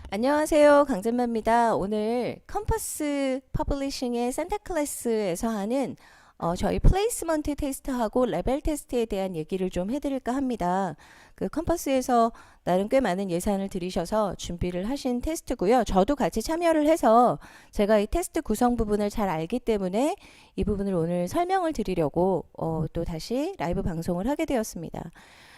안녕하세요. 강진마입니다. 오늘 컴퍼스 퍼블리싱의 산타클래스에서 하는 저희 플레이스먼트 테스트하고 레벨 테스트에 대한 얘기를 좀 해드릴까 합니다. 그 컴퍼스에서 나름 꽤 많은 예산을 들이셔서 준비를 하신 테스트고요. 저도 같이 참여를 해서 제가 이 테스트 구성 부분을 잘 알기 때문에 이 부분을 오늘 설명을 드리려고 또 다시 라이브 방송을 하게 되었습니다.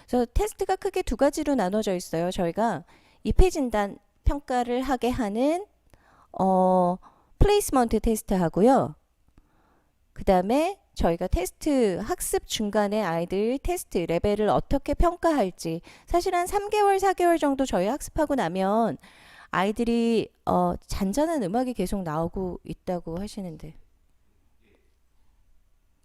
그래서 테스트가 크게 두 가지로 나눠져 있어요. 저희가 입회 진단 평가를 하게 하는 플레이스먼트 테스트 하고요. 그 다음에 저희가 테스트 학습 중간에 아이들 테스트 레벨을 어떻게 평가할지 사실 한 3개월 4개월 정도 저희 학습하고 나면 아이들이 잔잔한 음악이 계속 나오고 있다고 하시는데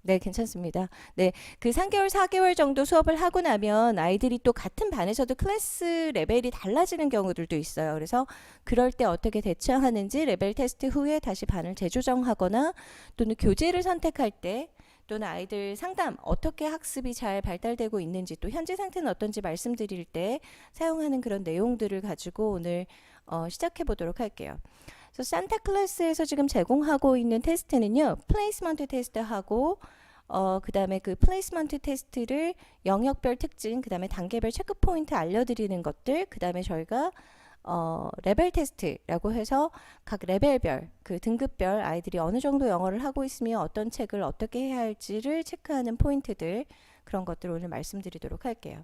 네, 괜찮습니다. 네, 그 3개월, 4개월 정도 수업을 하고 나면 아이들이 또 같은 반에서도 클래스 레벨이 달라지는 경우들도 있어요. 그래서 그럴 때 어떻게 대처하는지 레벨 테스트 후에 다시 반을 재조정하거나 또는 교재를 선택할 때 또는 아이들 상담 어떻게 학습이 잘 발달되고 있는지 또 현재 상태는 어떤지 말씀드릴 때 사용하는 그런 내용들을 가지고 오늘 시작해 보도록 할게요. 그래서 산타클래스에서 지금 제공하고 있는 테스트는요. 플레이스먼트 테스트하고 그 다음에 그 플레이스먼트 테스트를 영역별 특징, 그 다음에 단계별 체크포인트 알려드리는 것들, 그 다음에 저희가 레벨 테스트라고 해서 각 레벨별, 그 등급별 아이들이 어느 정도 영어를 하고 있으며 어떤 책을 어떻게 해야 할지를 체크하는 포인트들, 그런 것들을 오늘 말씀드리도록 할게요.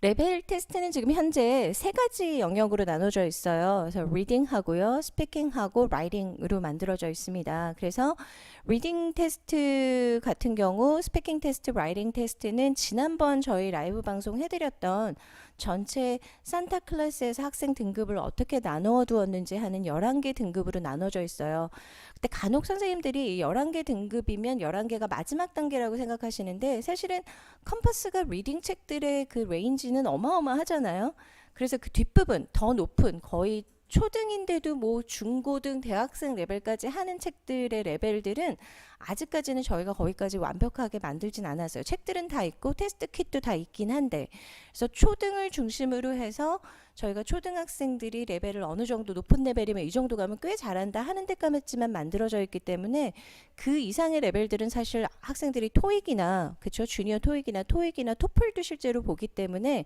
레벨 테스트는 지금 현재 세 가지 영역으로 나눠져 있어요. 그래서 리딩하고요, 스피킹하고 라이팅으로 만들어져 있습니다. 그래서 리딩 테스트 같은 경우 스피킹 테스트, 라이팅 테스트는 지난번 저희 라이브 방송 해드렸던 전체 산타클래스에서 학생 등급을 어떻게 나누어 두었는지 하는 11개 등급으로 나눠져 있어요. 근데 간혹 선생님들이 11개 등급이면 11개가 마지막 단계라고 생각하시는데 사실은 컴퍼스가 리딩 책들의 그 레인지는 어마어마하잖아요. 그래서 그 뒷부분 더 높은 거의 초등인데도 뭐 중고등 대학생 레벨까지 하는 책들의 레벨들은 아직까지는 저희가 거기까지 완벽하게 만들진 않았어요. 책들은 다 있고 테스트 킷도 다 있긴 한데 그래서 초등을 중심으로 해서 저희가 초등학생들이 레벨을 어느 정도 높은 레벨이면 이 정도 가면 꽤 잘한다 하는 데까지만 만들어져 있기 때문에 그 이상의 레벨들은 사실 학생들이 토익이나 그쵸 주니어 토익이나 토플도 실제로 보기 때문에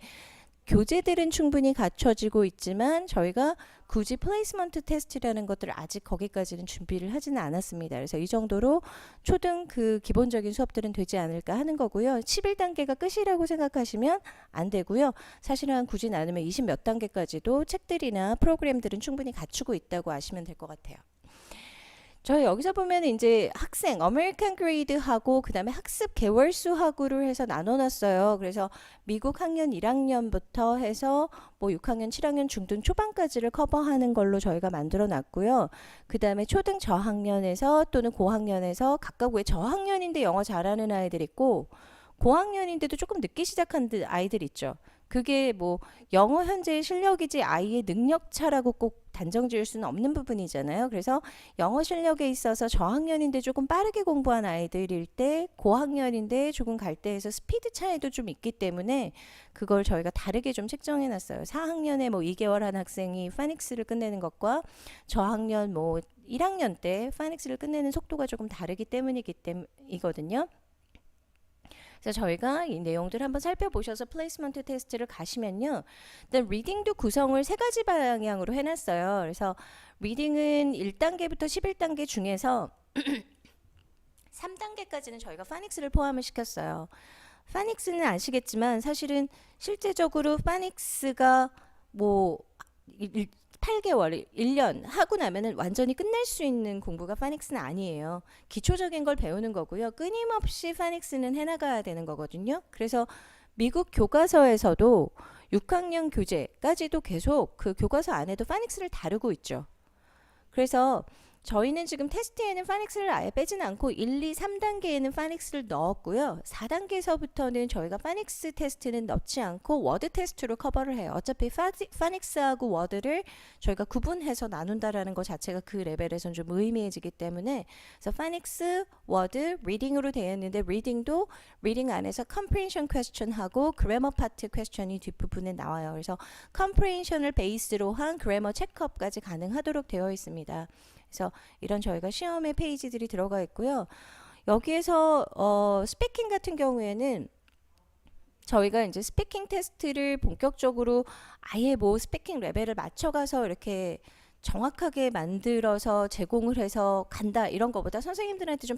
교재들은 충분히 갖춰지고 있지만 저희가 굳이 플레이스먼트 테스트라는 것들을 아직 거기까지는 준비를 하지는 않았습니다. 그래서 이 정도로 초등 그 기본적인 수업들은 되지 않을까 하는 거고요. 11단계가 끝이라고 생각하시면 안 되고요. 사실은 굳이 나누면 20 몇 단계까지도 책들이나 프로그램들은 충분히 갖추고 있다고 아시면 될 것 같아요. 저희 여기서 보면 이제 학생 아메리칸 그레이드하고 그다음에 학습 개월수하고를 해서 나눠놨어요. 그래서 미국 학년 1학년부터 해서 뭐 6학년, 7학년 중등 초반까지를 커버하는 걸로 저희가 만들어 놨고요. 그다음에 초등 저학년에서 또는 고학년에서 각각 왜 저학년인데 영어 잘하는 아이들 있고 고학년인데도 조금 늦게 시작한 아이들 있죠. 그게 뭐 영어 현재의 실력이지 아이의 능력 차라고 꼭 단정 지을 수는 없는 부분이잖아요. 그래서 영어 실력에 있어서 저학년인데 조금 빠르게 공부한 아이들일 때 고학년인데 조금 갈 때에서 스피드 차이도 좀 있기 때문에 그걸 저희가 다르게 좀 책정해 놨어요. 4학년에 뭐 2개월 한 학생이 파닉스를 끝내는 것과 저학년 뭐 1학년 때 파닉스를 끝내는 속도가 조금 다르기 때문이거든요. 그래서 저희가 이 내용들 한번 살펴보셔서 플레이스먼트 테스트를 가시면요. 일단 리딩도 구성을 세 가지 방향으로 해놨어요. 그래서 리딩은 1단계부터 11단계 중에서 3단계까지는 저희가 파닉스를 포함을 시켰어요. 파닉스는 아시겠지만 사실은 실제적으로 파닉스가 뭐 8개월, 1년 하고 나면은 완전히 끝낼 수 있는 공부가 파닉스는 아니에요. 기초적인 걸 배우는 거고요. 끊임없이 파닉스는 해나가야 되는 거거든요. 그래서 미국 교과서에서도 6학년 교재까지도 계속 그 교과서 안에도 파닉스를 다루고 있죠. 그래서 저희는 지금 테스트에는 파닉스를 아예 빼진 않고 1, 2, 3단계에는 파닉스를 넣었고요. 4단계에서부터는 저희가 파닉스 테스트는 넣지 않고 워드 테스트로 커버를 해요. 어차피 파닉스하고 워드를 저희가 구분해서 나눈다라는 것 자체가 그 레벨에선 좀 의미해지기 때문에 그래서 파닉스, 워드, 리딩으로 되어 있는데 리딩도 리딩 안에서 comprehension question하고 grammar part question이 뒷부분에 나와요. 그래서 comprehension을 베이스로 한 grammar 체크업까지 가능하도록 되어 있습니다. 그래서 이런 저희가 시험의 페이지들이 들어가 있고요. 여기에서 스피킹 같은 경우에는 저희가 이제 스피킹 테스트를 본격적으로 아예 뭐 스피킹 레벨을 맞춰가서 이렇게 정확하게 만들어서 제공을 해서 간다 이런 거보다 선생님들한테 좀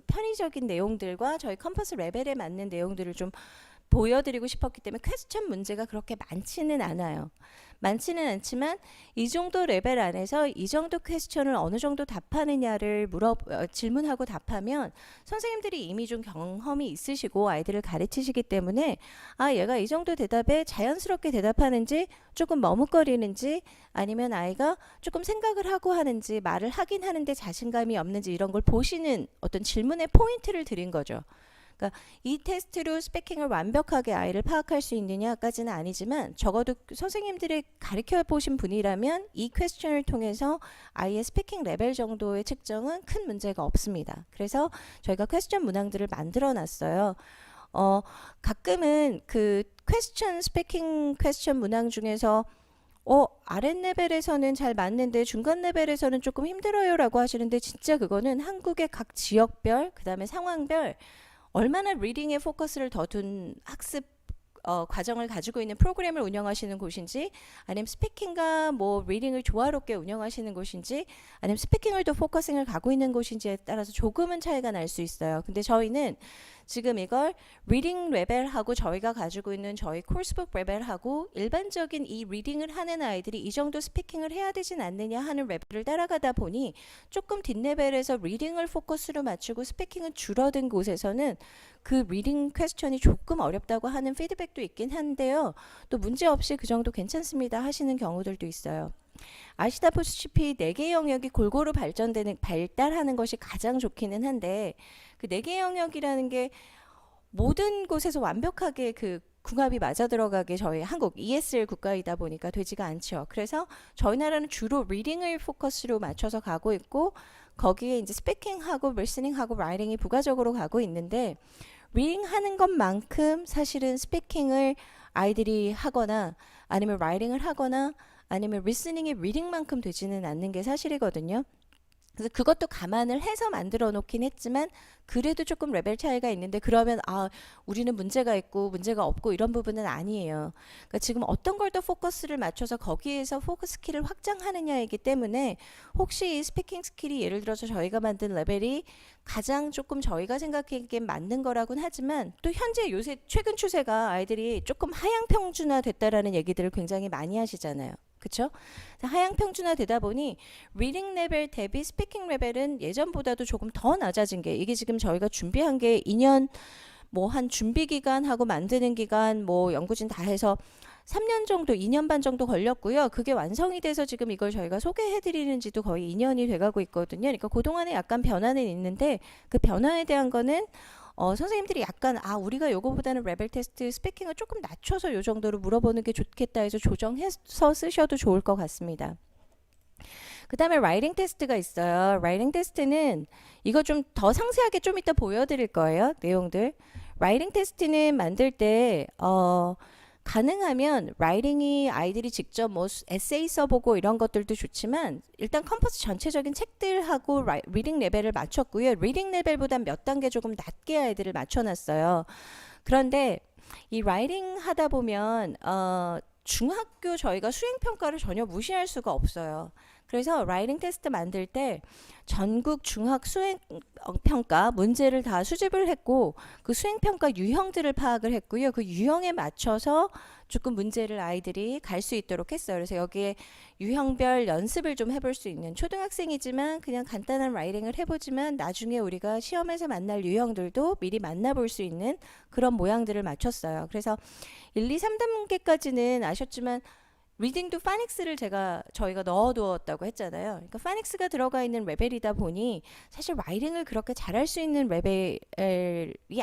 편의적인 내용들과 저희 컴퍼스 레벨에 맞는 내용들을 좀 보여드리고 싶었기 때문에 퀘스천 문제가 그렇게 많지는 않아요. 많지는 않지만 이 정도 레벨 안에서 이 정도 퀘스천을 어느 정도 답하느냐를 질문하고 답하면 선생님들이 이미 좀 경험이 있으시고 아이들을 가르치시기 때문에 아 얘가 이 정도 대답에 자연스럽게 대답하는지 조금 머뭇거리는지 아니면 아이가 조금 생각을 하고 하는지 말을 하긴 하는데 자신감이 없는지 이런 걸 보시는 어떤 질문의 포인트를 드린 거죠. 그러니까 이 테스트로 스피킹을 완벽하게 아이를 파악할 수 있느냐까지는 아니지만 적어도 선생님들이 가르쳐 보신 분이라면 이 퀘스천을 통해서 아이의 스피킹 레벨 정도의 측정은 큰 문제가 없습니다. 그래서 저희가 퀘스천 문항들을 만들어 놨어요. 가끔은 그 스피킹 퀘스천 문항 중에서 아랫 레벨에서는 잘 맞는데 중간 레벨에서는 조금 힘들어요 라고 하시는데 진짜 그거는 한국의 각 지역별 그 다음에 상황별 얼마나 리딩에 포커스를 더 둔 학습 과정을 가지고 있는 프로그램을 운영하시는 곳인지 아니면 스피킹과 뭐 리딩을 조화롭게 운영하시는 곳인지 아니면 스피킹을 더 포커싱을 가고 있는 곳인지에 따라서 조금은 차이가 날 수 있어요. 근데 저희는 지금 이걸 리딩 레벨하고 저희가 가지고 있는 저희 코र्स북 레벨하고 일반적인 이 리딩을 하는 아이들이 이 정도 스피킹을 해야 되진 않느냐 하는 레벨을 따라가다 보니 조금 뒷레벨에서 리딩을 포커스로 맞추고 스피킹은 줄어든 곳에서는 그 리딩 퀘스천이 조금 어렵다고 하는 피드백도 있긴 한데요. 또 문제없이 그 정도 괜찮습니다 하시는 경우들도 있어요. 아시다시피 4개 영역이 골고루 발달하는 것이 가장 좋기는 한데 그 4개 영역이라는 게 모든 곳에서 완벽하게 그 궁합이 맞아 들어가게 저희 한국 ESL 국가이다 보니까 되지가 않죠. 그래서 저희 나라는 주로 리딩을 포커스로 맞춰서 가고 있고 거기에 이제 스피킹하고 리스닝하고 라이팅이 부가적으로 가고 있는데 리딩 하는 것만큼 사실은 스피킹을 아이들이 하거나 아니면 라이팅을 하거나 아니면 리스닝이 리딩만큼 되지는 않는 게 사실이거든요. 그래서 그것도 감안을 해서 만들어 놓긴 했지만 그래도 조금 레벨 차이가 있는데 그러면 우리는 문제가 있고 문제가 없고 이런 부분은 아니에요. 그러니까 지금 어떤 걸 더 포커스를 맞춰서 거기에서 포커스 스킬을 확장하느냐이기 때문에 혹시 이 스피킹 스킬이 예를 들어서 저희가 만든 레벨이 가장 조금 저희가 생각하기엔 맞는 거라고는 하지만 또 현재 요새 최근 추세가 아이들이 조금 하향 평준화 됐다라는 얘기들을 굉장히 많이 하시잖아요. 그쵸? 하향 평준화 되다 보니 리딩 레벨 대비 스피킹 레벨은 예전보다도 조금 더 낮아진 게 이게 지금 저희가 준비한 게 2년 뭐 한 준비 기간하고 만드는 기간 뭐 연구진 다 해서 3년 정도 2년 반 정도 걸렸고요. 그게 완성이 돼서 지금 이걸 저희가 소개해 드리는 지도 거의 2년이 돼 가고 있거든요. 그러니까 그동안에 약간 변화는 있는데 그 변화에 대한 거는 선생님들이 약간 우리가 요거보다는 레벨 테스트 스피킹을 조금 낮춰서 요 정도로 물어보는 게 좋겠다 해서 조정해서 쓰셔도 좋을 것 같습니다. 그 다음에 라이팅 테스트가 있어요. 라이팅 테스트는 이거 좀 더 상세하게 좀 이따 보여드릴 거예요. 내용들. 라이팅 테스트는 만들 때 가능하면 라이팅이 아이들이 직접 뭐 에세이 써보고 이런 것들도 좋지만 일단 컴퍼스 전체적인 책들하고 리딩 레벨을 맞췄고요. 리딩 레벨보다 몇 단계 조금 낮게 아이들을 맞춰놨어요. 그런데 이 라이팅 하다 보면 중학교 저희가 수행평가를 전혀 무시할 수가 없어요. 그래서 라이팅 테스트 만들 때 전국 중학 수행평가 문제를 다 수집을 했고 그 수행평가 유형들을 파악을 했고요. 그 유형에 맞춰서 조금 문제를 아이들이 갈 수 있도록 했어요. 그래서 여기에 유형별 연습을 좀 해볼 수 있는 초등학생이지만 그냥 간단한 라이팅을 해보지만 나중에 우리가 시험에서 만날 유형들도 미리 만나볼 수 있는 그런 모양들을 맞췄어요. 그래서 1, 2, 3단계까지는 아셨지만 리딩도 파닉스를 저희가 넣어두었다고 했잖아요. 그러니까 파닉스가 들어가 있는 레벨이다 보니 사실 라이팅을 그렇게 잘할 수 있는 레벨이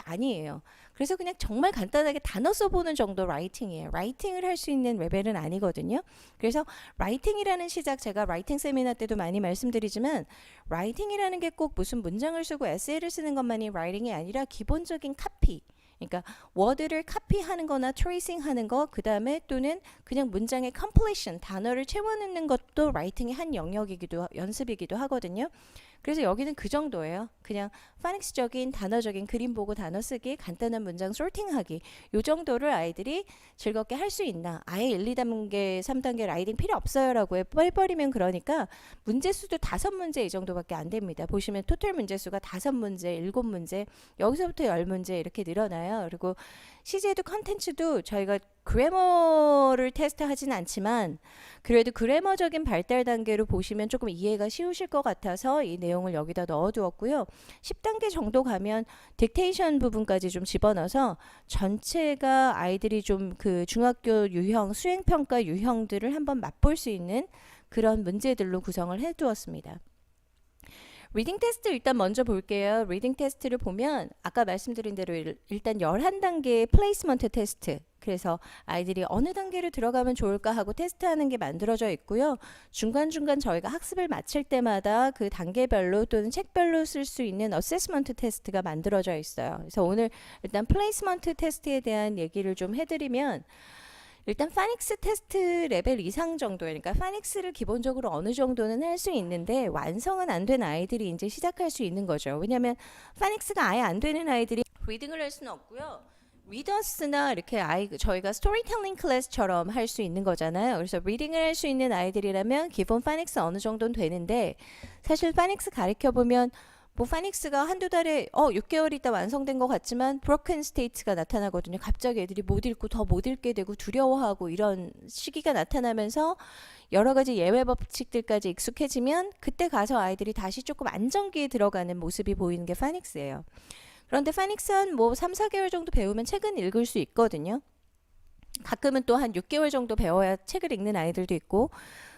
아니에요. 그래서 그냥 정말 간단하게 단어 써보는 정도 라이팅이에요. 라이팅을 할 수 있는 레벨은 아니거든요. 그래서 라이팅이라는 시작, 제가 라이팅 세미나 때도 많이 말씀드리지만 라이팅이라는 게 꼭 무슨 문장을 쓰고 에세이를 쓰는 것만이 라이팅이 아니라 기본적인 카피, 그러니까 워드를 카피하는 거나 트레이싱 하는 거, 그 다음에 또는 그냥 문장의 completion, 단어를 채워넣는 것도 라이팅의 한 영역이기도, 연습이기도 하거든요. 그래서 여기는 그 정도예요. 그냥 파닉스적인 단어적인 그림 보고 단어 쓰기, 간단한 문장 소팅하기, 요 정도를 아이들이 즐겁게 할 수 있나. 아예 1, 2단계, 3단계 라이팅 필요 없어요 라고 뻘뻘이면 그러니까 문제수도 5문제 이 정도밖에 안 됩니다. 보시면 토탈 문제수가 5문제, 7문제, 여기서부터 10문제 이렇게 늘어나요. 그리고 CJ도 컨텐츠도 저희가 그래머를 테스트하진 않지만 그래도 그래머적인 발달 단계로 보시면 조금 이해가 쉬우실 것 같아서 이 내용을 여기다 넣어두었고요. 10단계 정도 가면 딕테이션 부분까지 좀 집어넣어서 전체가 아이들이 좀 그 중학교 유형, 수행평가 유형들을 한번 맛볼 수 있는 그런 문제들로 구성을 해두었습니다. 리딩 테스트 일단 먼저 볼게요. 리딩 테스트를 보면 아까 말씀드린 대로 일단 11단계의 플레이스먼트 테스트, 그래서 아이들이 어느 단계로 들어가면 좋을까 하고 테스트하는 게 만들어져 있고요. 중간중간 저희가 학습을 마칠 때마다 그 단계별로 또는 책별로 쓸 수 있는 어세스먼트 테스트가 만들어져 있어요. 그래서 오늘 일단 플레이스먼트 테스트에 대한 얘기를 좀 해드리면, 일단 파닉스 테스트 레벨 이상 정도예요. 그러니까 파닉스를 기본적으로 어느 정도는 할 수 있는데 완성은 안 된 아이들이 이제 시작할 수 있는 거죠. 왜냐하면 파닉스가 아예 안 되는 아이들이 리딩을 할 수는 없고요. 리더스나 이렇게 저희가 스토리텔링 클래스처럼 할 수 있는 거잖아요. 그래서 리딩을 할 수 있는 아이들이라면 기본 파닉스 어느 정도는 되는데, 사실 파닉스 가르쳐 보면 뭐 파닉스가 한두 달에 6개월 있다 완성된 것 같지만 브로큰 스테이트가 나타나거든요. 갑자기 애들이 못 읽고 더 못 읽게 되고 두려워하고 이런 시기가 나타나면서 여러 가지 예외 법칙들까지 익숙해지면 그때 가서 아이들이 다시 조금 안정기에 들어가는 모습이 보이는 게 파닉스예요. 그런데 파닉스 한 뭐 3, 4개월 정도 배우면 책은 읽을 수 있거든요. 가끔은 또 한 6개월 정도 배워야 책을 읽는 아이들도 있고,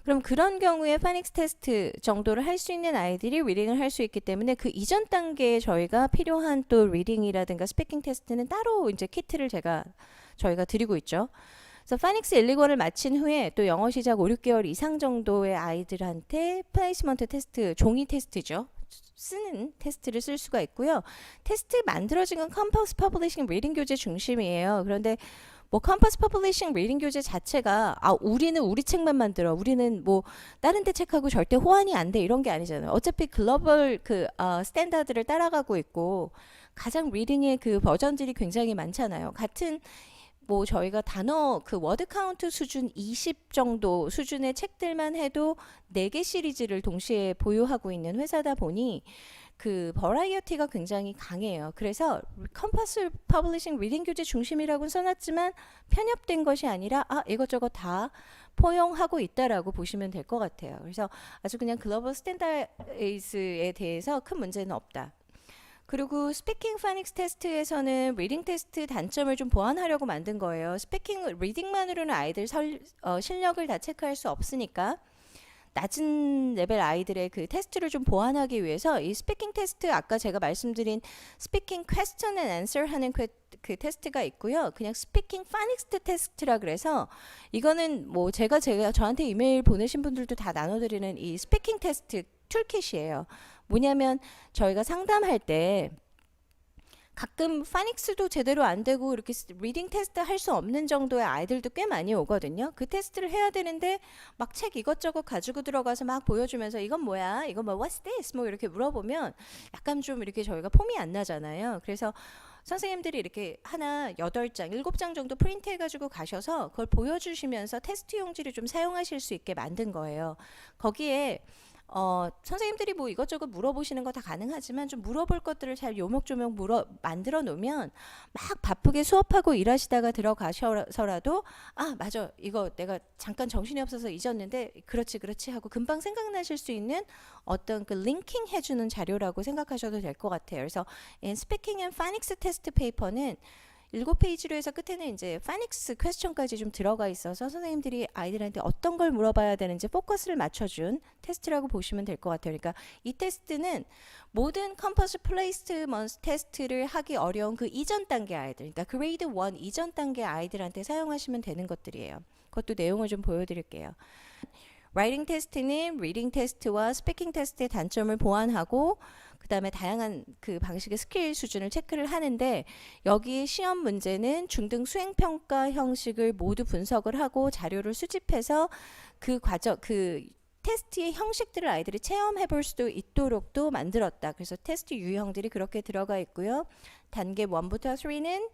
그럼 그런 경우에 파닉스 테스트 정도를 할 수 있는 아이들이 리딩을 할 수 있기 때문에 그 이전 단계에 저희가 필요한 또 리딩이라든가 스피킹 테스트는 따로 이제 키트를 저희가 드리고 있죠. 그래서 파닉스 1, 2권을 마친 후에 또 영어 시작 5, 6개월 이상 정도의 아이들한테 플레이스먼트 테스트, 종이 테스트죠. 쓰는 테스트를 쓸 수가 있고요. 테스트 만들어진 건 컴퍼스 퍼블리싱 리딩 교재 중심이에요. 그런데 뭐 컴퍼스 퍼블리싱 리딩 교재 자체가 우리는 우리 책만 만들어, 우리는 뭐 다른 데 책하고 절대 호환이 안 돼, 이런 게 아니잖아요. 어차피 글로벌 스탠다드를 따라가고 있고 가장 리딩의 그 버전들이 굉장히 많잖아요. 같은 뭐 저희가 단어 워드 카운트 수준 20 정도 수준의 책들만 해도 4개 시리즈를 동시에 보유하고 있는 회사다 보니 그 버라이어티가 굉장히 강해요. 그래서 컴퍼스 퍼블리싱 리딩 교재 중심이라고는 써놨지만 편협된 것이 아니라 이것저것 다 포용하고 있다라고 보시면 될 것 같아요. 그래서 아주 그냥 글로벌 스탠다드에 대해서 큰 문제는 없다. 그리고 스피킹 파닉스 테스트에서는 리딩 테스트 단점을 좀 보완하려고 만든 거예요. 스피킹 리딩만으로는 아이들 실력을 다 체크할 수 없으니까 낮은 레벨 아이들의 그 테스트를 좀 보완하기 위해서 이 스피킹 테스트, 아까 제가 말씀드린 스피킹 퀘스천 앤 앤서 하는 그 테스트가 있고요. 그냥 스피킹 파닉스 테스트라 그래서 이거는 뭐 제가 저한테 이메일 보내신 분들도 다 나눠드리는 이 스피킹 테스트 툴킷이에요. 뭐냐면 저희가 상담할 때 가끔 파닉스도 제대로 안 되고 이렇게 리딩 테스트 할 수 없는 정도의 아이들도 꽤 많이 오거든요. 그 테스트를 해야 되는데 막 책 이것저것 가지고 들어가서 막 보여주면서 이건 뭐야? 이건 뭐 what's this? 뭐 이렇게 물어보면 약간 좀 이렇게 저희가 폼이 안 나잖아요. 그래서 선생님들이 이렇게 하나 8장, 7장 정도 프린트 해가지고 가셔서 그걸 보여주시면서 테스트 용지를 좀 사용하실 수 있게 만든 거예요. 거기에 선생님들이 뭐 이것저것 물어보시는 거 다 가능하지만 좀 물어볼 것들을 잘 요목조목 만들어 놓으면 막 바쁘게 수업하고 일하시다가 들어가셔서라도 맞아, 이거 내가 잠깐 정신이 없어서 잊었는데 그렇지 하고 금방 생각나실 수 있는 어떤 그 링킹 해주는 자료라고 생각하셔도 될 것 같아요. 그래서 Speaking and Phonics 테스트 페이퍼는 7페이지로 해서 끝에는 이제 파닉스 퀘스천까지 좀 들어가 있어서 선생님들이 아이들한테 어떤 걸 물어봐야 되는지 포커스를 맞춰준 테스트라고 보시면 될 것 같아요. 그러니까 이 테스트는 모든 컴퍼스 플레이스먼트 테스트를 하기 어려운 그 이전 단계 아이들, 그러니까 그레이드 1 이전 단계 아이들한테 사용하시면 되는 것들이에요. 그것도 내용을 좀 보여드릴게요. 라이팅 테스트는 리딩 테스트와 스피킹 테스트의 단점을 보완하고 그 다음에 다양한 그 방식의 스킬 수준을 체크를 하는데 여기 시험 문제는 중등 수행평가 형식을 모두 분석을 하고 자료를 수집해서 그 과정, 그 테스트의 형식들을 아이들이 체험해 볼 수도 있도록도 만들었다. 그래서 테스트 유형들이 그렇게 들어가 있고요. 단계 1부터 3는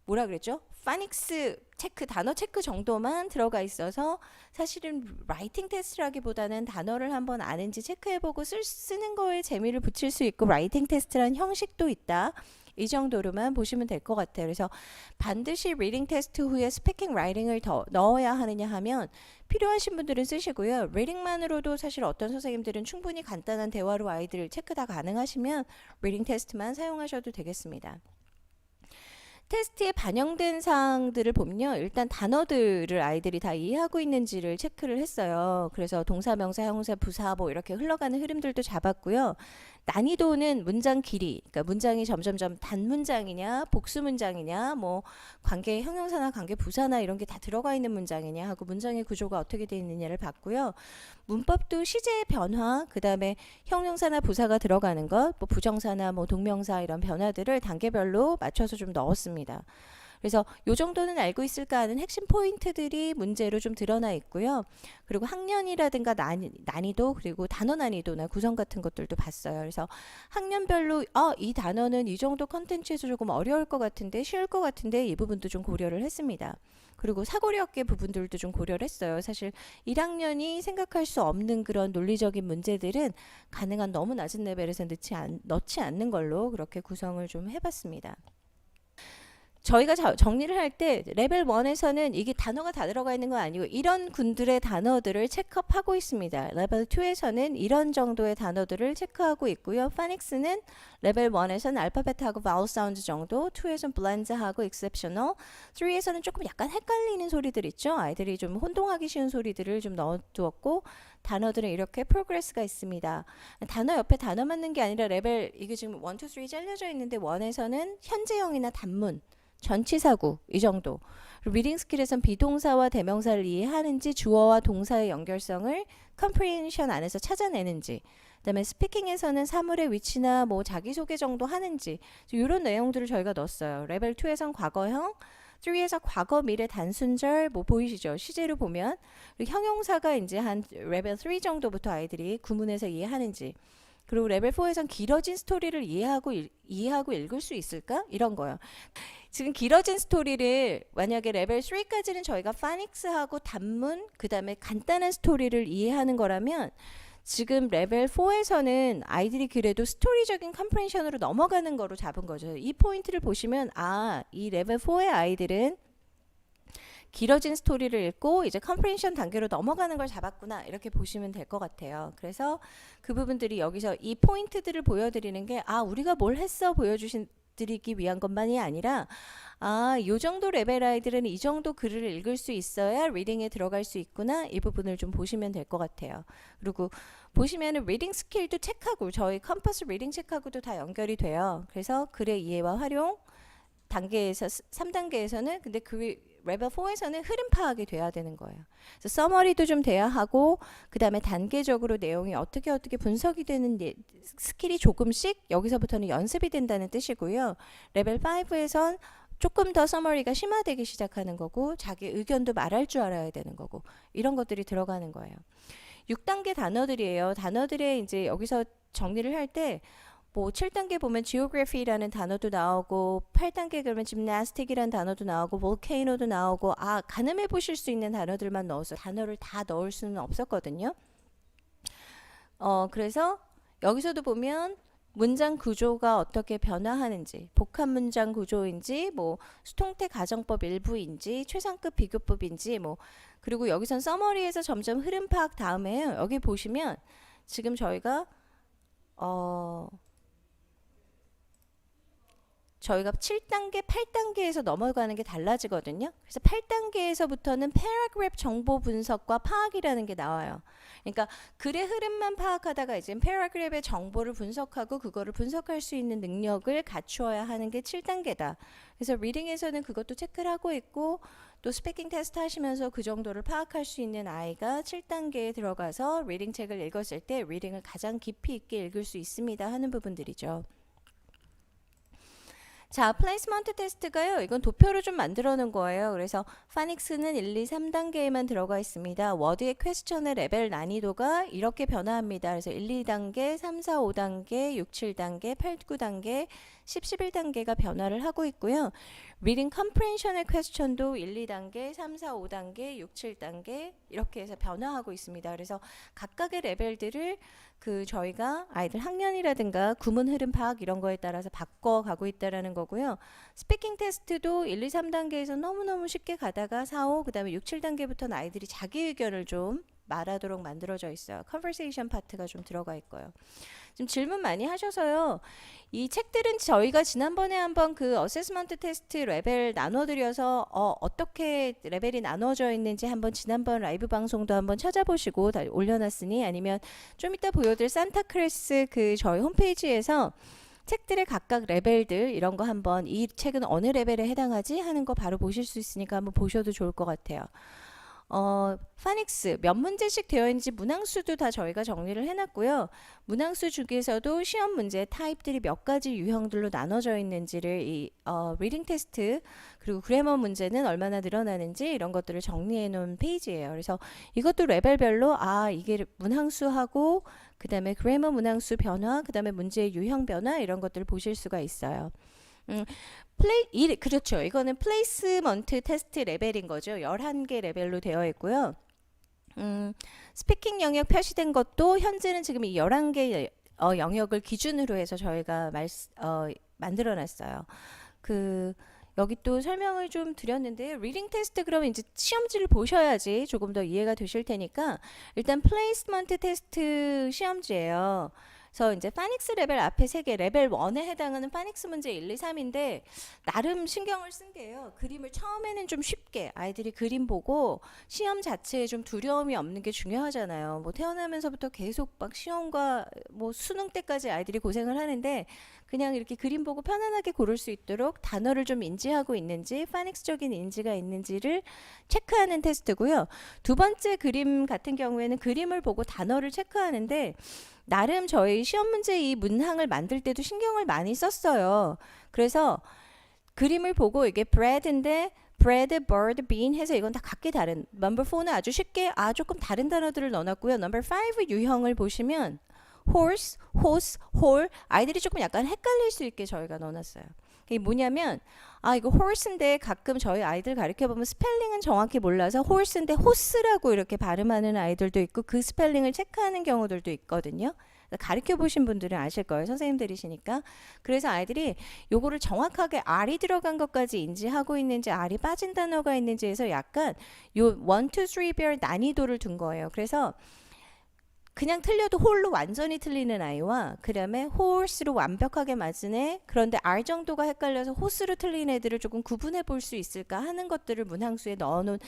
뭐라 그랬죠? 파닉스 체크, 단어 체크 정도만 들어가 있어서 사실은 라이팅 테스트라기보다는 단어를 한번 아는지 체크해보고 쓰는 거에 재미를 붙일 수 있고 라이팅 테스트라는 형식도 있다. 이 정도로만 보시면 될 것 같아요. 그래서 반드시 리딩 테스트 후에 스피킹 라이팅을 더 넣어야 하느냐 하면 필요하신 분들은 쓰시고요. 리딩만으로도 사실 어떤 선생님들은 충분히 간단한 대화로 아이들 체크 다 가능하시면 리딩 테스트만 사용하셔도 되겠습니다. 테스트에 반영된 사항들을 보면요. 일단 단어들을 아이들이 다 이해하고 있는지를 체크를 했어요. 그래서 동사, 명사, 형사, 부사 뭐 이렇게 흘러가는 흐름들도 잡았고요. 난이도는 문장 길이, 그러니까 문장이 점점점 단문장이냐, 복수 문장이냐, 뭐 관계 형용사나 관계 부사나 이런 게 다 들어가 있는 문장이냐 하고 문장의 구조가 어떻게 되어 있느냐를 봤고요. 문법도 시제의 변화, 그 다음에 형용사나 부사가 들어가는 것, 뭐 부정사나 뭐 동명사 이런 변화들을 단계별로 맞춰서 좀 넣었습니다. 그래서 요 정도는 알고 있을까 하는 핵심 포인트들이 문제로 좀 드러나 있고요. 그리고 학년이라든가 난이도 그리고 단어 난이도나 구성 같은 것들도 봤어요. 그래서 학년별로 이 단어는 이 정도 컨텐츠에서 조금 어려울 것 같은데 쉬울 것 같은데 이 부분도 좀 고려를 했습니다. 그리고 사고력의 부분들도 좀 고려를 했어요. 사실 1학년이 생각할 수 없는 그런 논리적인 문제들은 가능한 너무 낮은 레벨에서 넣지 않는 걸로 그렇게 구성을 좀 해봤습니다. 저희가 정리를 할 때 레벨 1에서는 이게 단어가 다 들어가 있는 건 아니고 이런 군들의 단어들을 체크업하고 있습니다. 레벨 2에서는 이런 정도의 단어들을 체크하고 있고요. 파닉스는 레벨 1에서는 알파벳하고 바울 사운드 정도, 2에서는 블렌드하고 exceptional, 3에서는 조금 약간 헷갈리는 소리들 있죠. 아이들이 좀 혼동하기 쉬운 소리들을 좀 넣어두었고 단어들은 이렇게 프로그레스가 있습니다. 단어 옆에 단어 맞는 게 아니라 레벨 이게 지금 1, 2, 3 잘려져 있는데 1에서는 현재형이나 단문 전치사구 이 정도. 리딩 스킬에선 비동사와 대명사를 이해하는지 주어와 동사의 연결성을 컴프리hension 안에서 찾아내는지 그다음에 스피킹에서는 사물의 위치나 뭐 자기소개 정도 하는지 이런 내용들을 저희가 넣었어요. 레벨 2에선 과거형 3에서 과거 미래 단순절 뭐 보이시죠? 시제로 보면 그리고 형용사가 이제 한 레벨 3 정도부터 아이들이 구문에서 이해하는지 그리고 레벨 4에선 길어진 스토리를 이해하고 읽을 수 있을까? 이런 거요. 지금 길어진 스토리를 만약에 레벨 3까지는 저희가 파닉스하고 단문 그 다음에 간단한 스토리를 이해하는 거라면 지금 레벨 4에서는 아이들이 그래도 스토리적인 컴프레hension으로 넘어가는 거로 잡은 거죠. 이 포인트를 보시면 이 레벨 4의 아이들은 길어진 스토리를 읽고 이제 컴프레hension 단계로 넘어가는 걸 잡았구나 이렇게 보시면 될 것 같아요. 그래서 그 부분들이 여기서 이 포인트들을 보여드리는 게 우리가 뭘 했어 보여드리기 위한 것만이 아니라 요 정도 레벨 아이들은 이 정도 글을 읽을 수 있어야 리딩에 들어갈 수 있구나 이 부분을 좀 보시면 될 것 같아요. 그리고 보시면은 리딩 스킬도 체크하고 저희 컴퍼스 리딩 체크하고도 다 연결이 돼요. 그래서 글의 이해와 활용 단계에서 3단계에서는 근데 그 레벨 4에서는 흐름 파악이 돼야 되는 거예요. 그래서 서머리도 좀 돼야 하고 그 다음에 단계적으로 내용이 어떻게 분석이 되는 스킬이 조금씩 여기서부터는 연습이 된다는 뜻이고요. 레벨 5에선 조금 더 서머리가 심화되기 시작하는 거고 자기 의견도 말할 줄 알아야 되는 거고 이런 것들이 들어가는 거예요. 6단계 단어들이에요. 단어들의 이제 여기서 정리를 할 때 뭐 7단계 보면 geography라는 단어도 나오고 8단계 그러면 gymnastic이라는 단어도 나오고 volcano도 나오고 가늠해 보실 수 있는 단어들만 넣어서 단어를 다 넣을 수는 없었거든요. 그래서 여기서도 보면 문장 구조가 어떻게 변화하는지 복합 문장 구조인지 뭐 수통태 가정법 일부인지 최상급 비교법인지 뭐 그리고 여기선 서머리에서 점점 흐름 파악 다음에 여기 보시면 지금 저희가 저희가 7단계, 8단계에서 넘어가는 게 달라지거든요. 그래서 8단계에서부터는 패러그래프 정보 분석과 파악이라는 게 나와요. 그러니까 글의 흐름만 파악하다가 이제 패러그래프의 정보를 분석하고 그거를 분석할 수 있는 능력을 갖추어야 하는 게 7단계다. 그래서 리딩에서는 그것도 체크를 하고 있고 또 스피킹 테스트 하시면서 그 정도를 파악할 수 있는 아이가 7단계에 들어가서 리딩 책을 읽었을 때 리딩을 가장 깊이 있게 읽을 수 있습니다 하는 부분들이죠. 자, 플레이스먼트 테스트가요. 이건 도표로 좀 만들어 놓은 거예요. 그래서 파닉스는 1, 2, 3단계에만 들어가 있습니다. 워드의 퀘스천의 레벨 난이도가 이렇게 변화합니다. 그래서 1, 2단계, 3, 4, 5단계, 6, 7단계, 8, 9단계, 10, 11단계가 변화를 하고 있고요. 리딩 컴프레hension의 퀘스천도 1, 2단계, 3, 4, 5단계, 6, 7단계 이렇게 해서 변화하고 있습니다. 그래서 각각의 레벨들을 저희가 아이들 학년이라든가 구문 흐름 파악 이런 거에 따라서 바꿔가고 있다라는 거고요. 스피킹 테스트도 1, 2, 3단계에서 너무너무 쉽게 가다가 4, 5, 그 다음에 6, 7단계부터는 아이들이 자기 의견을 좀 말하도록 만들어져 있어요. 컨버세이션 파트가 좀 들어가 있고요. 지금 질문 많이 하셔서요. 이 책들은 저희가 지난번에 한번 그 어세스먼트 테스트 레벨 나눠드려서 어떻게 레벨이 나눠져 있는지 한번 지난번 라이브 방송도 한번 찾아보시고 다 올려놨으니 아니면 좀 이따 보여드릴 산타크레스 저희 홈페이지에서 책들의 각각 레벨들 이런 거 한번 이 책은 어느 레벨에 해당하지 하는 거 바로 보실 수 있으니까 한번 보셔도 좋을 것 같아요. 파닉스 몇 문제씩 되어 있는지 문항수도 다 저희가 정리를 해놨고요. 문항수 중에서도 시험 문제 타입들이 몇 가지 유형들로 나눠져 있는지를 이 리딩 테스트 그리고 그래머 문제는 얼마나 늘어나는지 이런 것들을 정리해 놓은 페이지예요. 그래서 이것도 레벨별로 이게 문항수하고 그 다음에 그래머 문항수 변화 그 다음에 문제의 유형 변화 이런 것들을 보실 수가 있어요. 그렇죠. 이거는 플레이스먼트 테스트 레벨인 거죠. 11개 레벨로 되어 있고요. 스피킹 영역 표시된 것도 현재는 지금 이 11개 영역을 기준으로 해서 저희가 만들어 놨어요. 여기 또 설명을 좀 드렸는데요. 리딩 테스트 그러면 이제 시험지를 보셔야지 조금 더 이해가 되실 테니까 일단 플레이스먼트 테스트 시험지예요. 그래서 이제 파닉스 레벨 앞에 3개 레벨 1에 해당하는 파닉스 문제 1, 2, 3인데 나름 신경을 쓴 게요. 그림을 처음에는 좀 쉽게 아이들이 그림 보고 시험 자체에 좀 두려움이 없는 게 중요하잖아요. 뭐 태어나면서부터 계속 막 시험과 뭐 수능 때까지 아이들이 고생을 하는데 그냥 이렇게 그림 보고 편안하게 고를 수 있도록 단어를 좀 인지하고 있는지 파닉스적인 인지가 있는지를 체크하는 테스트고요. 두 번째 그림 같은 경우에는 그림을 보고 단어를 체크하는데 나름 저희 시험 문제 이 문항을 만들 때도 신경을 많이 썼어요. 그래서 그림을 보고 이게 bread인데 bread, bird, bean 해서 이건 다 각기 다른 number 4는 아주 쉽게 조금 다른 단어들을 넣어놨고요. number 5 유형을 보시면 horse, hose, whole 아이들이 조금 약간 헷갈릴 수 있게 저희가 넣어놨어요. 이게 뭐냐면 이거 horse인데 가끔 저희 아이들 가르쳐보면 스펠링은 정확히 몰라서 horse인데 호스라고 이렇게 발음하는 아이들도 있고 그 스펠링을 체크하는 경우들도 있거든요. 가르쳐 보신 분들은 아실 거예요. 선생님들이시니까. 그래서 아이들이 요거를 정확하게 R이 들어간 것까지 인지하고 있는지 R이 빠진 단어가 있는지 해서 약간 요 1, 2, 3별 난이도를 둔 거예요. 그래서 그냥 틀려도 홀로 완전히 틀리는 아이와 그 다음에 horse로 완벽하게 맞은 애 그런데 R 정도가 헷갈려서 호스로 틀린 애들을 조금 구분해 볼 수 있을까 하는 것들을 문항수에 넣어놓은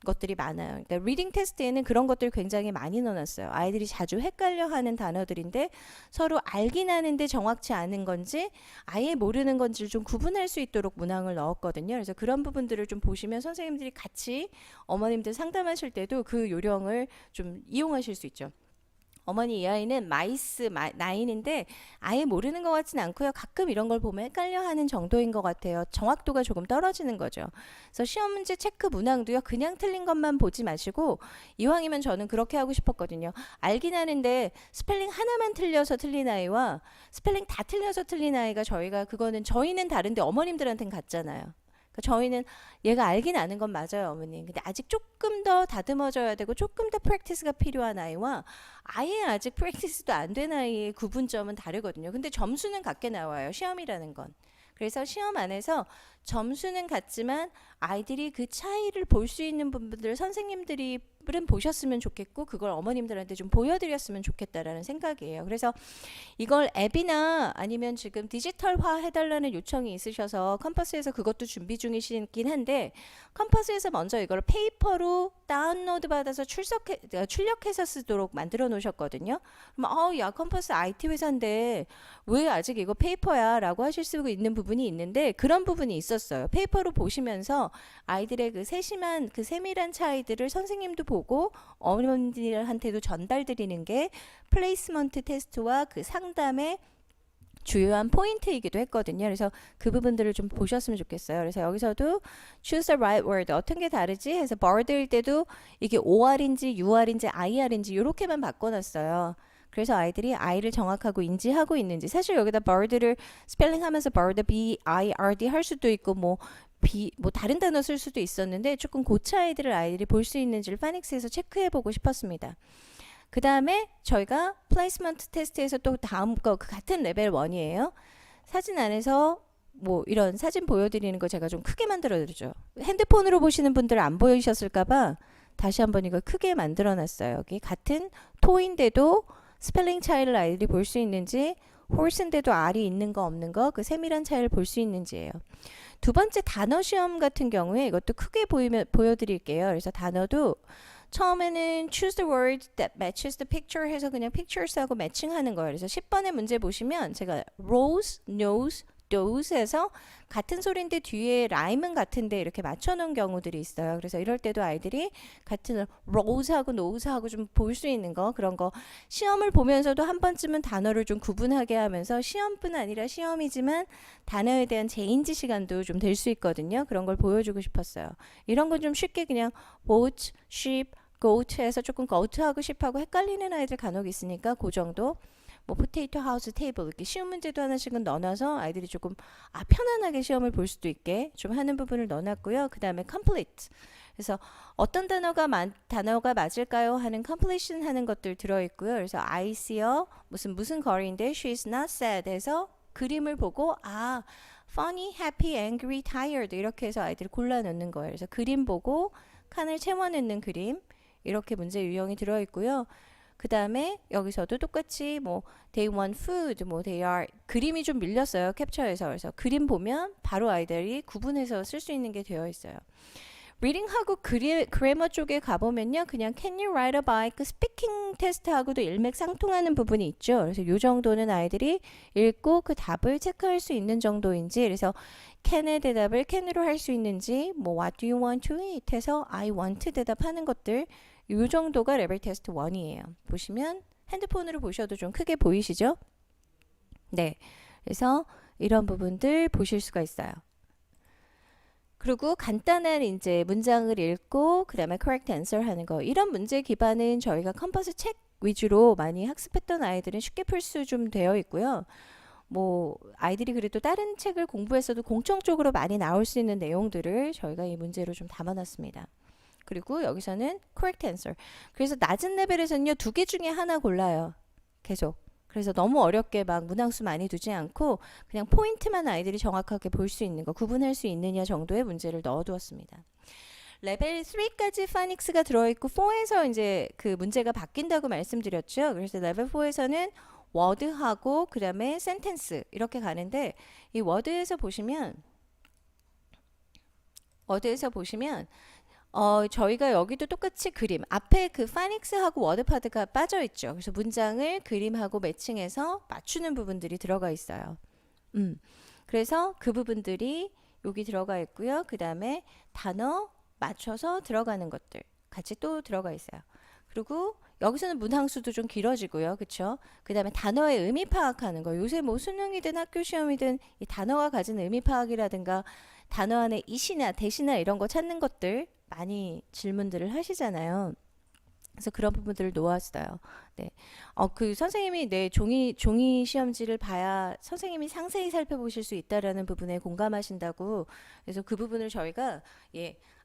것들이 많아요. 그러니까 리딩 테스트에는 그런 것들 굉장히 많이 넣어놨어요. 아이들이 자주 헷갈려하는 단어들인데 서로 알긴 하는데 정확치 않은 건지 아예 모르는 건지를 좀 구분할 수 있도록 문항을 넣었거든요. 그래서 그런 부분들을 좀 보시면 선생님들이 같이 어머님들 상담하실 때도 그 요령을 좀 이용하실 수 있죠. 어머니 이 아이는 마이스 나인인데 아예 모르는 것 같진 않고요. 가끔 이런 걸 보면 헷갈려 하는 정도인 것 같아요. 정확도가 조금 떨어지는 거죠. 그래서 시험 문제 체크 문항도요. 그냥 틀린 것만 보지 마시고 이왕이면 저는 그렇게 하고 싶었거든요. 알긴 하는데 스펠링 하나만 틀려서 틀린 아이와 스펠링 다 틀려서 틀린 아이가 저희는 다른데 어머님들한테는 같잖아요. 저희는 얘가 알긴 아는 건 맞아요, 어머님. 근데 아직 조금 더 다듬어져야 되고 조금 더 프랙티스가 필요한 아이와 아예 아직 프랙티스도 안 된 아이의 구분점은 다르거든요. 근데 점수는 같게 나와요, 시험이라는 건. 그래서 시험 안에서 점수는 같지만 아이들이 그 차이를 볼 수 있는 부분들을 선생님들이 은 보셨으면 좋겠고 그걸 어머님들한테 좀 보여드렸으면 좋겠다라는 생각이에요. 그래서 이걸 앱이나 아니면 지금 디지털화 해달라는 요청이 있으셔서 컴퍼스에서 그것도 준비 중이시긴 한데 컴퍼스에서 먼저 이걸 페이퍼로 다운로드 받아서 출력해서 쓰도록 만들어 놓으셨거든요. 그럼 야 컴퍼스 IT 회사인데 왜 아직 이거 페이퍼야 라고 하실 수 있는 부분이 있는데 그런 부분이 있었어요. 페이퍼로 보시면서 아이들의 그 세심한 그 세밀한 차이들을 선생님도 보고 어머님들한테도 전달드리는 게 플레이스먼트 테스트와 그 상담의 주요한 포인트이기도 했거든요. 그래서 그 부분들을 좀 보셨으면 좋겠어요. 그래서 여기서도 choose the right word 어떤 게 다르지 해서 bird일 때도 이게 OR인지 UR인지 IR인지 이렇게만 바꿔놨어요. 그래서 아이들이 I를 정확하고 인지하고 있는지 사실 여기다 bird를 스펠링하면서 bird B-I-R-D 할 수도 있고 뭐 다른 단어 쓸 수도 있었는데 조금 그 차이들을 아이들이 볼 수 있는지를 파닉스에서 체크해보고 싶었습니다. 그 다음에 저희가 플레이스먼트 테스트에서 또 다음 거 그 같은 레벨 1이에요. 사진 안에서 뭐 이런 사진 보여드리는 거 제가 좀 크게 만들어드리죠. 핸드폰으로 보시는 분들 안 보이셨을까봐 다시 한번 이걸 크게 만들어놨어요. 여기 같은 토인데도 스펠링 차이를 아이들이 볼 수 있는지 홀스인데도 R이 있는 거 없는 거 그 세밀한 차이를 볼 수 있는지예요. 두 번째 단어 시험 같은 경우에 이것도 크게 보여드릴게요. 그래서 단어도 처음에는 choose the word that matches the picture 해서 그냥 pictures하고 매칭하는 거예요. 그래서 10번의 문제 보시면 제가 rose, nose, dose 해서 같은 소리인데 뒤에 라임은 같은데 이렇게 맞춰놓은 경우들이 있어요. 그래서 이럴 때도 아이들이 같은 rose하고 nose하고 좀 볼 수 있는 거 그런 거 시험을 보면서도 한 번쯤은 단어를 좀 구분하게 하면서 시험뿐 아니라 시험이지만 단어에 대한 재인지 시간도 좀 될 수 있거든요. 그런 걸 보여주고 싶었어요. 이런 건 좀 쉽게 그냥 boat, ship, goat 해서 조금 goat하고 ship하고 헷갈리는 아이들 간혹 있으니까 그 정도 뭐 포테이토 하우스 테이블 이렇게 쉬운 문제도 하나씩은 넣어놔서 아이들이 조금 편안하게 시험을 볼 수도 있게 좀 하는 부분을 넣어놨고요. 그 다음에 complete 그래서 어떤 단어가 맞을까요 하는 completion 하는 것들 들어있고요. 그래서 I see a 무슨 거리인데 she's not sad 해서 그림을 보고 funny, happy, angry, tired 이렇게 해서 아이들이 골라넣는 거예요. 그래서 그림 보고 칸을 채워넣는 그림 이렇게 문제 유형이 들어있고요. 그 다음에 여기서도 똑같이 뭐 they want food, 뭐 they are 그림이 좀 밀렸어요. 캡처에서. 그래서 그림 보면 바로 아이들이 구분해서 쓸 수 있는 게 되어 있어요. 리딩하고 그래머 쪽에 가보면요. 그냥 can you write a bike 스피킹 테스트하고도 일맥상통하는 부분이 있죠. 그래서 이 정도는 아이들이 읽고 그 답을 체크할 수 있는 정도인지 그래서 can의 대답을 can으로 할 수 있는지 뭐 what do you want to eat 해서 I want 대답하는 것들 이 정도가 레벨 테스트 1이에요. 보시면 핸드폰으로 보셔도 좀 크게 보이시죠? 네. 그래서 이런 부분들 보실 수가 있어요. 그리고 간단한 이제 문장을 읽고 그 다음에 correct answer 하는 거 이런 문제 기반은 저희가 컴퍼스 책 위주로 많이 학습했던 아이들은 쉽게 풀 수 좀 되어 있고요. 뭐 아이들이 그래도 다른 책을 공부했어도 공통적으로 많이 나올 수 있는 내용들을 저희가 이 문제로 좀 담아놨습니다. 그리고 여기서는 correct answer. 그래서 낮은 레벨에서는요, 2개 중에 하나 골라요. 계속. 그래서 너무 어렵게 막 문항수 많이 두지 않고 그냥 포인트만 아이들이 정확하게 볼 수 있는 거, 구분할 수 있느냐 정도의 문제를 넣어두었습니다. 레벨 3까지 파닉스가 들어있고 4에서 이제 그 문제가 바뀐다고 말씀드렸죠. 그래서 레벨 4에서는 워드하고 그 다음에 센텐스 이렇게 가는데 이 워드에서 보시면 저희가 여기도 똑같이 그림 앞에 그 파닉스하고 워드파드가 빠져 있죠. 그래서 문장을 그림하고 매칭해서 맞추는 부분들이 들어가 있어요. 그래서 그 부분들이 여기 들어가 있고요. 그 다음에 단어 맞춰서 들어가는 것들 같이 또 들어가 있어요. 그리고 여기서는 문항수도 좀 길어지고요. 그쵸? 그 다음에 단어의 의미 파악하는 거. 요새 뭐 수능이든 학교 시험이든 이 단어가 가진 의미 파악이라든가 단어 안에 이시나 대시나 이런 거 찾는 것들 많이 질문들을 하시잖아요. 그래서 그런 부분들을 놓았어요. 네. 그 선생님이 종이 시험지를 봐야 선생님이 상세히 살펴보실 수 있다라는 부분에 공감하신다고. 그래서 그 부분을 저희가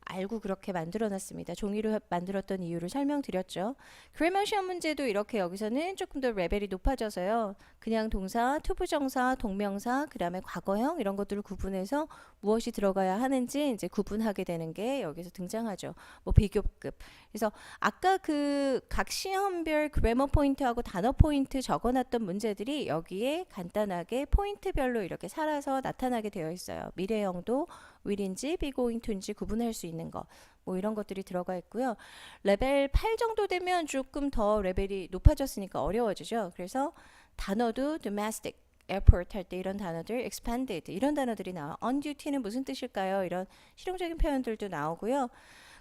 알고 그렇게 만들어놨습니다. 종이로 만들었던 이유를 설명드렸죠. 그래머 시험 문제도 이렇게 여기서는 조금 더 레벨이 높아져서요. 그냥 동사, 투부정사, 동명사, 그 다음에 과거형 이런 것들을 구분해서 무엇이 들어가야 하는지 이제 구분하게 되는 게 여기서 등장하죠. 뭐 비교급. 그래서 아까 그 각 시험별 그래머 포인트하고 단어 포인트 적어놨던 문제들이 여기에 간단하게 포인트별로 이렇게 살아서 나타나게 되어 있어요. 미래형도 will인지 be going to인지 구분할 수 있는 거. 뭐 이런 것들이 들어가 있고요. 레벨 8 정도 되면 조금 더 레벨이 높아졌으니까 어려워지죠. 그래서 단어도 domestic, airport 할 때 이런 단어들, expanded 이런 단어들이 나와. on duty는 무슨 뜻일까요? 이런 실용적인 표현들도 나오고요.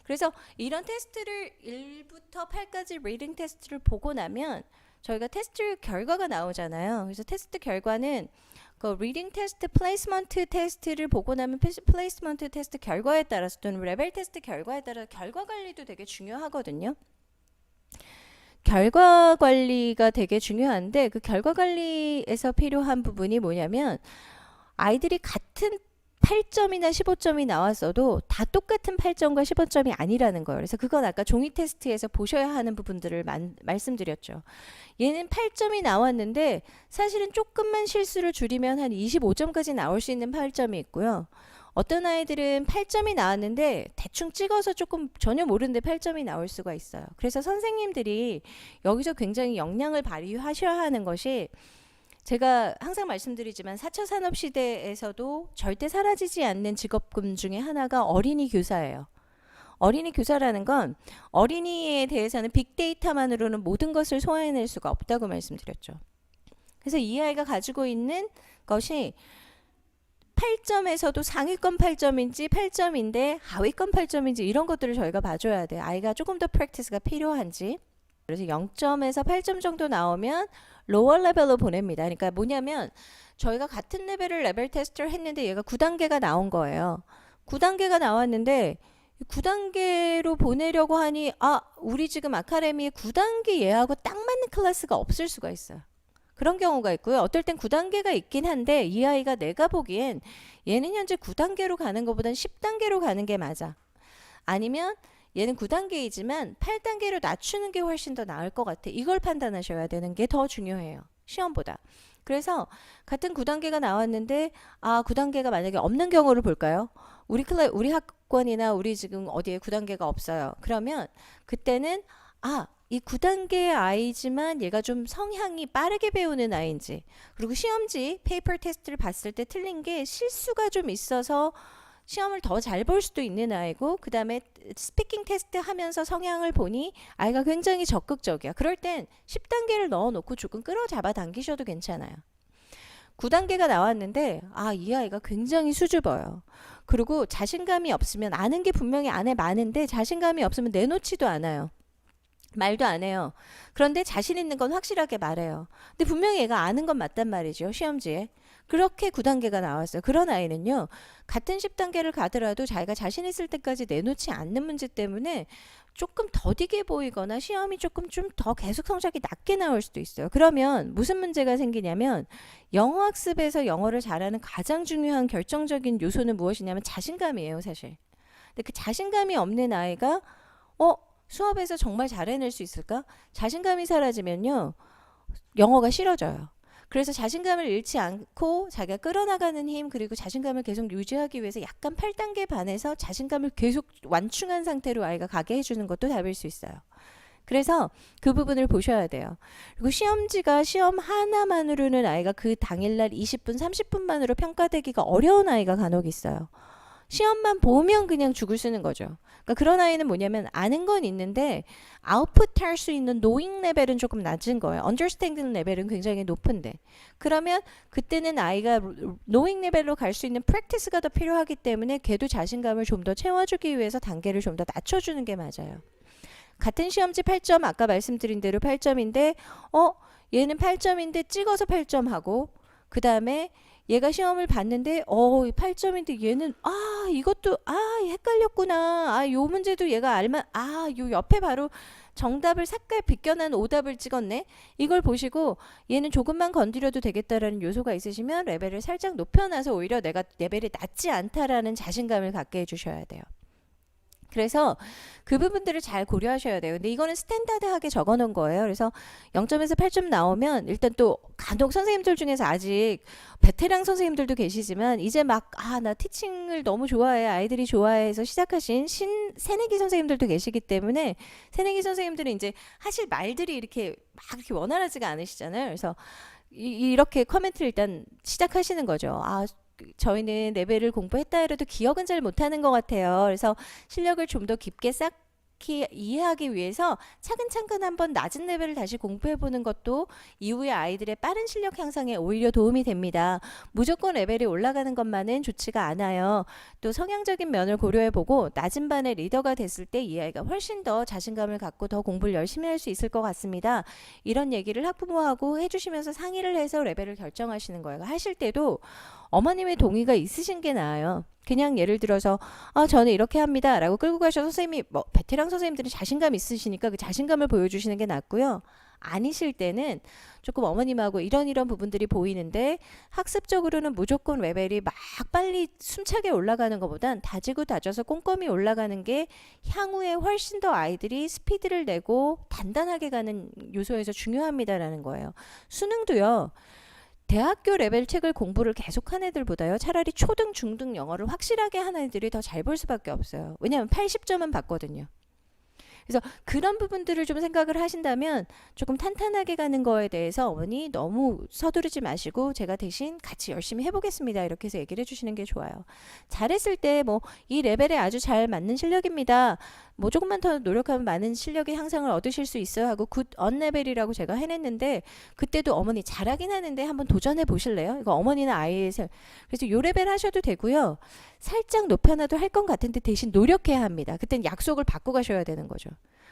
그래서 이런 테스트를 1부터 8까지 리딩 테스트를 보고 나면 저희가 테스트 결과가 나오잖아요. 그래서 테스트 결과는 그 리딩 테스트, 플레이스먼트 테스트를 보고 나면 플레이스먼트 테스트 결과에 따라서 또는 레벨 테스트 결과에 따라 결과 관리도 되게 중요하거든요. 결과 관리가 되게 중요한데 그 결과 관리에서 필요한 부분이 뭐냐면 아이들이 같은 8점이나 15점이 나왔어도 다 똑같은 8점과 15점이 아니라는 거예요. 그래서 그건 아까 종이 테스트에서 보셔야 하는 부분들을 말씀드렸죠. 얘는 8점이 나왔는데 사실은 조금만 실수를 줄이면 한 25점까지 나올 수 있는 8점이 있고요. 어떤 아이들은 8점이 나왔는데 대충 찍어서 조금 전혀 모르는데 8점이 나올 수가 있어요. 그래서 선생님들이 여기서 굉장히 역량을 발휘하셔야 하는 것이 제가 항상 말씀드리지만 4차 산업시대에서도 절대 사라지지 않는 직업군 중에 하나가 어린이 교사예요. 어린이 교사라는 건 어린이에 대해서는 빅데이터만으로는 모든 것을 소화해낼 수가 없다고 말씀드렸죠. 그래서 이 아이가 가지고 있는 것이 8점에서도 상위권 8점인지 8점인데 하위권 8점인지 이런 것들을 저희가 봐줘야 돼요. 아이가 조금 더 프랙티스가 필요한지. 그래서 0점에서 8점 정도 나오면 로어 레벨로 보냅니다. 그러니까 뭐냐면 저희가 같은 레벨을 레벨 테스트를 했는데 얘가 9단계가 나온 거예요. 9단계가 나왔는데 9단계로 보내려고 하니 우리 지금 아카데미에 9단계 얘하고 딱 맞는 클래스가 없을 수가 있어요. 그런 경우가 있고요. 어떨 땐 9단계가 있긴 한데 이 아이가 내가 보기엔 얘는 현재 9단계로 가는 것보단 10단계로 가는 게 맞아. 아니면 얘는 9단계이지만 8단계로 낮추는 게 훨씬 더 나을 것 같아. 이걸 판단하셔야 되는 게 더 중요해요. 시험보다. 그래서 같은 9단계가 나왔는데 9단계가 만약에 없는 경우를 볼까요? 우리 학권이나 우리 지금 어디에 9단계가 없어요. 그러면 그때는 이 9단계의 아이지만 얘가 좀 성향이 빠르게 배우는 아이인지, 그리고 시험지 페이퍼 테스트를 봤을 때 틀린 게 실수가 좀 있어서 시험을 더 잘 볼 수도 있는 아이고, 그 다음에 스피킹 테스트 하면서 성향을 보니 아이가 굉장히 적극적이야. 그럴 땐 10단계를 넣어놓고 조금 끌어잡아 당기셔도 괜찮아요. 9단계가 나왔는데 이 아이가 굉장히 수줍어요. 그리고 자신감이 없으면, 아는 게 분명히 안에 많은데 자신감이 없으면 내놓지도 않아요. 말도 안 해요. 그런데 자신 있는 건 확실하게 말해요. 근데 분명히 얘가 아는 건 맞단 말이죠. 시험지에. 그렇게 9단계가 나왔어요. 그런 아이는요, 같은 10단계를 가더라도 자기가 자신 있을 때까지 내놓지 않는 문제 때문에 조금 더디게 보이거나 시험이 좀 더 계속 성적이 낮게 나올 수도 있어요. 그러면 무슨 문제가 생기냐면, 영어 학습에서 영어를 잘하는 가장 중요한 결정적인 요소는 무엇이냐면 자신감이에요, 사실. 근데 그 자신감이 없는 아이가 수업에서 정말 잘 해낼 수 있을까? 자신감이 사라지면요, 영어가 싫어져요. 그래서 자신감을 잃지 않고 자기가 끌어나가는 힘, 그리고 자신감을 계속 유지하기 위해서 약간 8단계 반에서 자신감을 계속 완충한 상태로 아이가 가게 해주는 것도 답일 수 있어요. 그래서 그 부분을 보셔야 돼요. 그리고 시험지가 시험 하나만으로는 아이가 그 당일날 20분, 30분만으로 평가되기가 어려운 아이가 간혹 있어요. 시험만 보면 그냥 죽을 쓰는 거죠. 그러니까 그런 아이는 뭐냐면 아는 건 있는데 아웃풋 할 수 있는 knowing 레벨은 조금 낮은 거예요. understanding 레벨은 굉장히 높은데, 그러면 그때는 아이가 knowing 레벨로 갈 수 있는 practice가 더 필요하기 때문에 걔도 자신감을 좀 더 채워주기 위해서 단계를 좀 더 낮춰주는 게 맞아요. 같은 시험지 8점, 아까 말씀드린 대로 8점인데 얘는 8점인데 찍어서 8점 하고, 그 다음에 얘가 시험을 봤는데 8점인데 얘는 이것도 헷갈렸구나. 요 문제도 얘가 알만 요 옆에 바로 정답을 색깔 비껴난 오답을 찍었네. 이걸 보시고 얘는 조금만 건드려도 되겠다라는 요소가 있으시면 레벨을 살짝 높여놔서 오히려 내가 레벨이 낮지 않다라는 자신감을 갖게 해주셔야 돼요. 그래서 그 부분들을 잘 고려하셔야 돼요. 근데 이거는 스탠다드하게 적어 놓은 거예요. 그래서 0점에서 8점 나오면 일단 또 간혹 선생님들 중에서 아직 베테랑 선생님들도 계시지만 이제 막 나 티칭을 너무 좋아해, 아이들이 좋아해서 시작하신 새내기 선생님들도 계시기 때문에 새내기 선생님들은 이제 하실 말들이 이렇게 막 이렇게 원활하지가 않으시잖아요. 그래서 이렇게 커멘트를 일단 시작하시는 거죠. 저희는 레벨을 공부했다 해도 기억은 잘 못하는 것 같아요. 그래서 실력을 좀 더 깊게 쌓기 이해하기 위해서 차근차근 한번 낮은 레벨을 다시 공부해보는 것도 이후에 아이들의 빠른 실력 향상에 오히려 도움이 됩니다. 무조건 레벨이 올라가는 것만은 좋지가 않아요. 또 성향적인 면을 고려해보고 낮은 반의 리더가 됐을 때 이 아이가 훨씬 더 자신감을 갖고 더 공부를 열심히 할 수 있을 것 같습니다. 이런 얘기를 학부모하고 해주시면서 상의를 해서 레벨을 결정하시는 거예요. 하실 때도 어머님의 동의가 있으신 게 나아요. 그냥 예를 들어서 저는 이렇게 합니다 라고 끌고 가셔서 선생님이 베테랑 선생님들은 자신감 있으시니까 그 자신감을 보여주시는 게 낫고요. 아니실 때는 조금 어머님하고 이런 부분들이 보이는데 학습적으로는 무조건 레벨이 막 빨리 숨차게 올라가는 것보단 다지고 다져서 꼼꼼히 올라가는 게 향후에 훨씬 더 아이들이 스피드를 내고 단단하게 가는 요소에서 중요합니다라는 거예요. 수능도요. 대학교 레벨 책을 공부를 계속한 애들보다요. 차라리 초등, 중등 영어를 확실하게 한 애들이 더 잘 볼 수밖에 없어요. 왜냐하면 80점은 받거든요. 그래서 그런 부분들을 좀 생각을 하신다면 조금 탄탄하게 가는 거에 대해서 어머니 너무 서두르지 마시고 제가 대신 같이 열심히 해보겠습니다. 이렇게 해서 얘기를 해주시는 게 좋아요. 잘했을 때 이 레벨에 아주 잘 맞는 실력입니다. 조금만 더 노력하면 많은 실력의 향상을 얻으실 수 있어요 하고 굿 언 레벨이라고 제가 해냈는데 그때도 어머니 잘하긴 하는데 한번 도전해 보실래요? 이거 어머니나 아이의 그래서 요 레벨 하셔도 되고요. 살짝 높여놔도 할 것 같은데 대신 노력해야 합니다. 그땐 약속을 받고 가셔야 되는 거죠.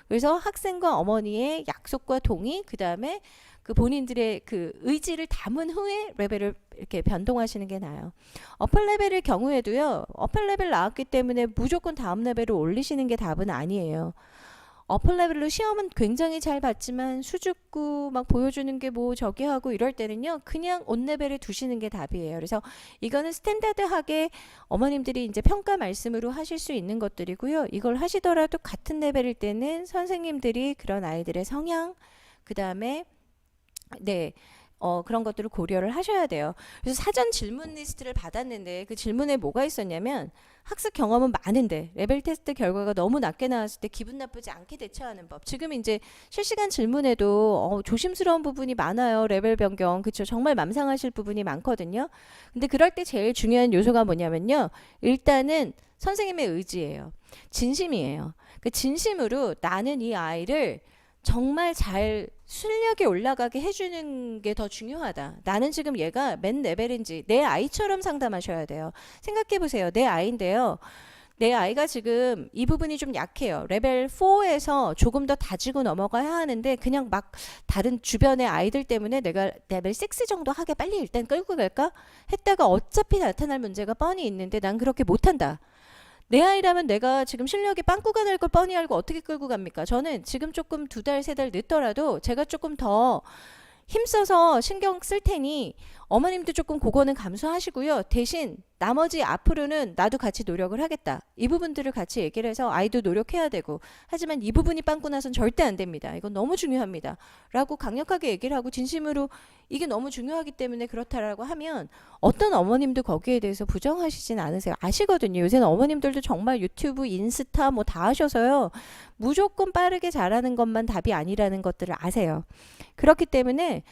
그래서 학생과 어머니의 약속과 동의, 그 다음에 그 본인들의 그 의지를 담은 후에 레벨을 이렇게 변동하시는 게 나아요. 어플 레벨의 경우에도요. 어플 레벨 나왔기 때문에 무조건 다음 레벨을 올리시는 게 답은 아니에요. 어플 레벨로 시험은 굉장히 잘 봤지만 수줍고 막 보여주는 게 저기 하고 이럴 때는요. 그냥 온 레벨에 두시는 게 답이에요. 그래서 이거는 스탠다드하게 어머님들이 이제 평가 말씀으로 하실 수 있는 것들이고요. 이걸 하시더라도 같은 레벨일 때는 선생님들이 그런 아이들의 성향, 그 다음에 그런 것들을 고려를 하셔야 돼요. 그래서 사전 질문 리스트를 받았는데 그 질문에 뭐가 있었냐면 학습 경험은 많은데 레벨 테스트 결과가 너무 낮게 나왔을 때 기분 나쁘지 않게 대처하는 법. 지금 이제 실시간 질문에도 조심스러운 부분이 많아요. 레벨 변경. 그쵸. 정말 맘상하실 부분이 많거든요. 근데 그럴 때 제일 중요한 요소가 뭐냐면요. 일단은 선생님의 의지예요. 진심이에요. 그 진심으로 나는 이 아이를 정말 잘 실력이 올라가게 해주는 게 더 중요하다. 나는 지금 얘가 맨 레벨인지 내 아이처럼 상담하셔야 돼요. 생각해보세요. 내 아이인데요. 내 아이가 지금 이 부분이 좀 약해요. 레벨 4에서 조금 더 다지고 넘어가야 하는데 그냥 막 다른 주변의 아이들 때문에 내가 레벨 6 정도 하게 빨리 일단 끌고 갈까? 했다가 어차피 나타날 문제가 뻔히 있는데 난 그렇게 못한다. 내 아이라면 내가 지금 실력이 빵꾸가 날 걸 뻔히 알고 어떻게 끌고 갑니까? 저는 지금 조금 2달, 3달 늦더라도 제가 조금 더 힘써서 신경 쓸 테니 어머님도 조금 그거는 감수하시고요. 대신 나머지 앞으로는 나도 같이 노력을 하겠다. 이 부분들을 같이 얘기를 해서 아이도 노력해야 되고 하지만 이 부분이 빵꾸 나선 절대 안 됩니다. 이건 너무 중요합니다. 라고 강력하게 얘기를 하고 진심으로 이게 너무 중요하기 때문에 그렇다라고 하면 어떤 어머님도 거기에 대해서 부정하시진 않으세요. 아시거든요. 요새는 어머님들도 정말 유튜브, 인스타 다 하셔서요. 무조건 빠르게 잘하는 것만 답이 아니라는 것들을 아세요. 그렇기 때문에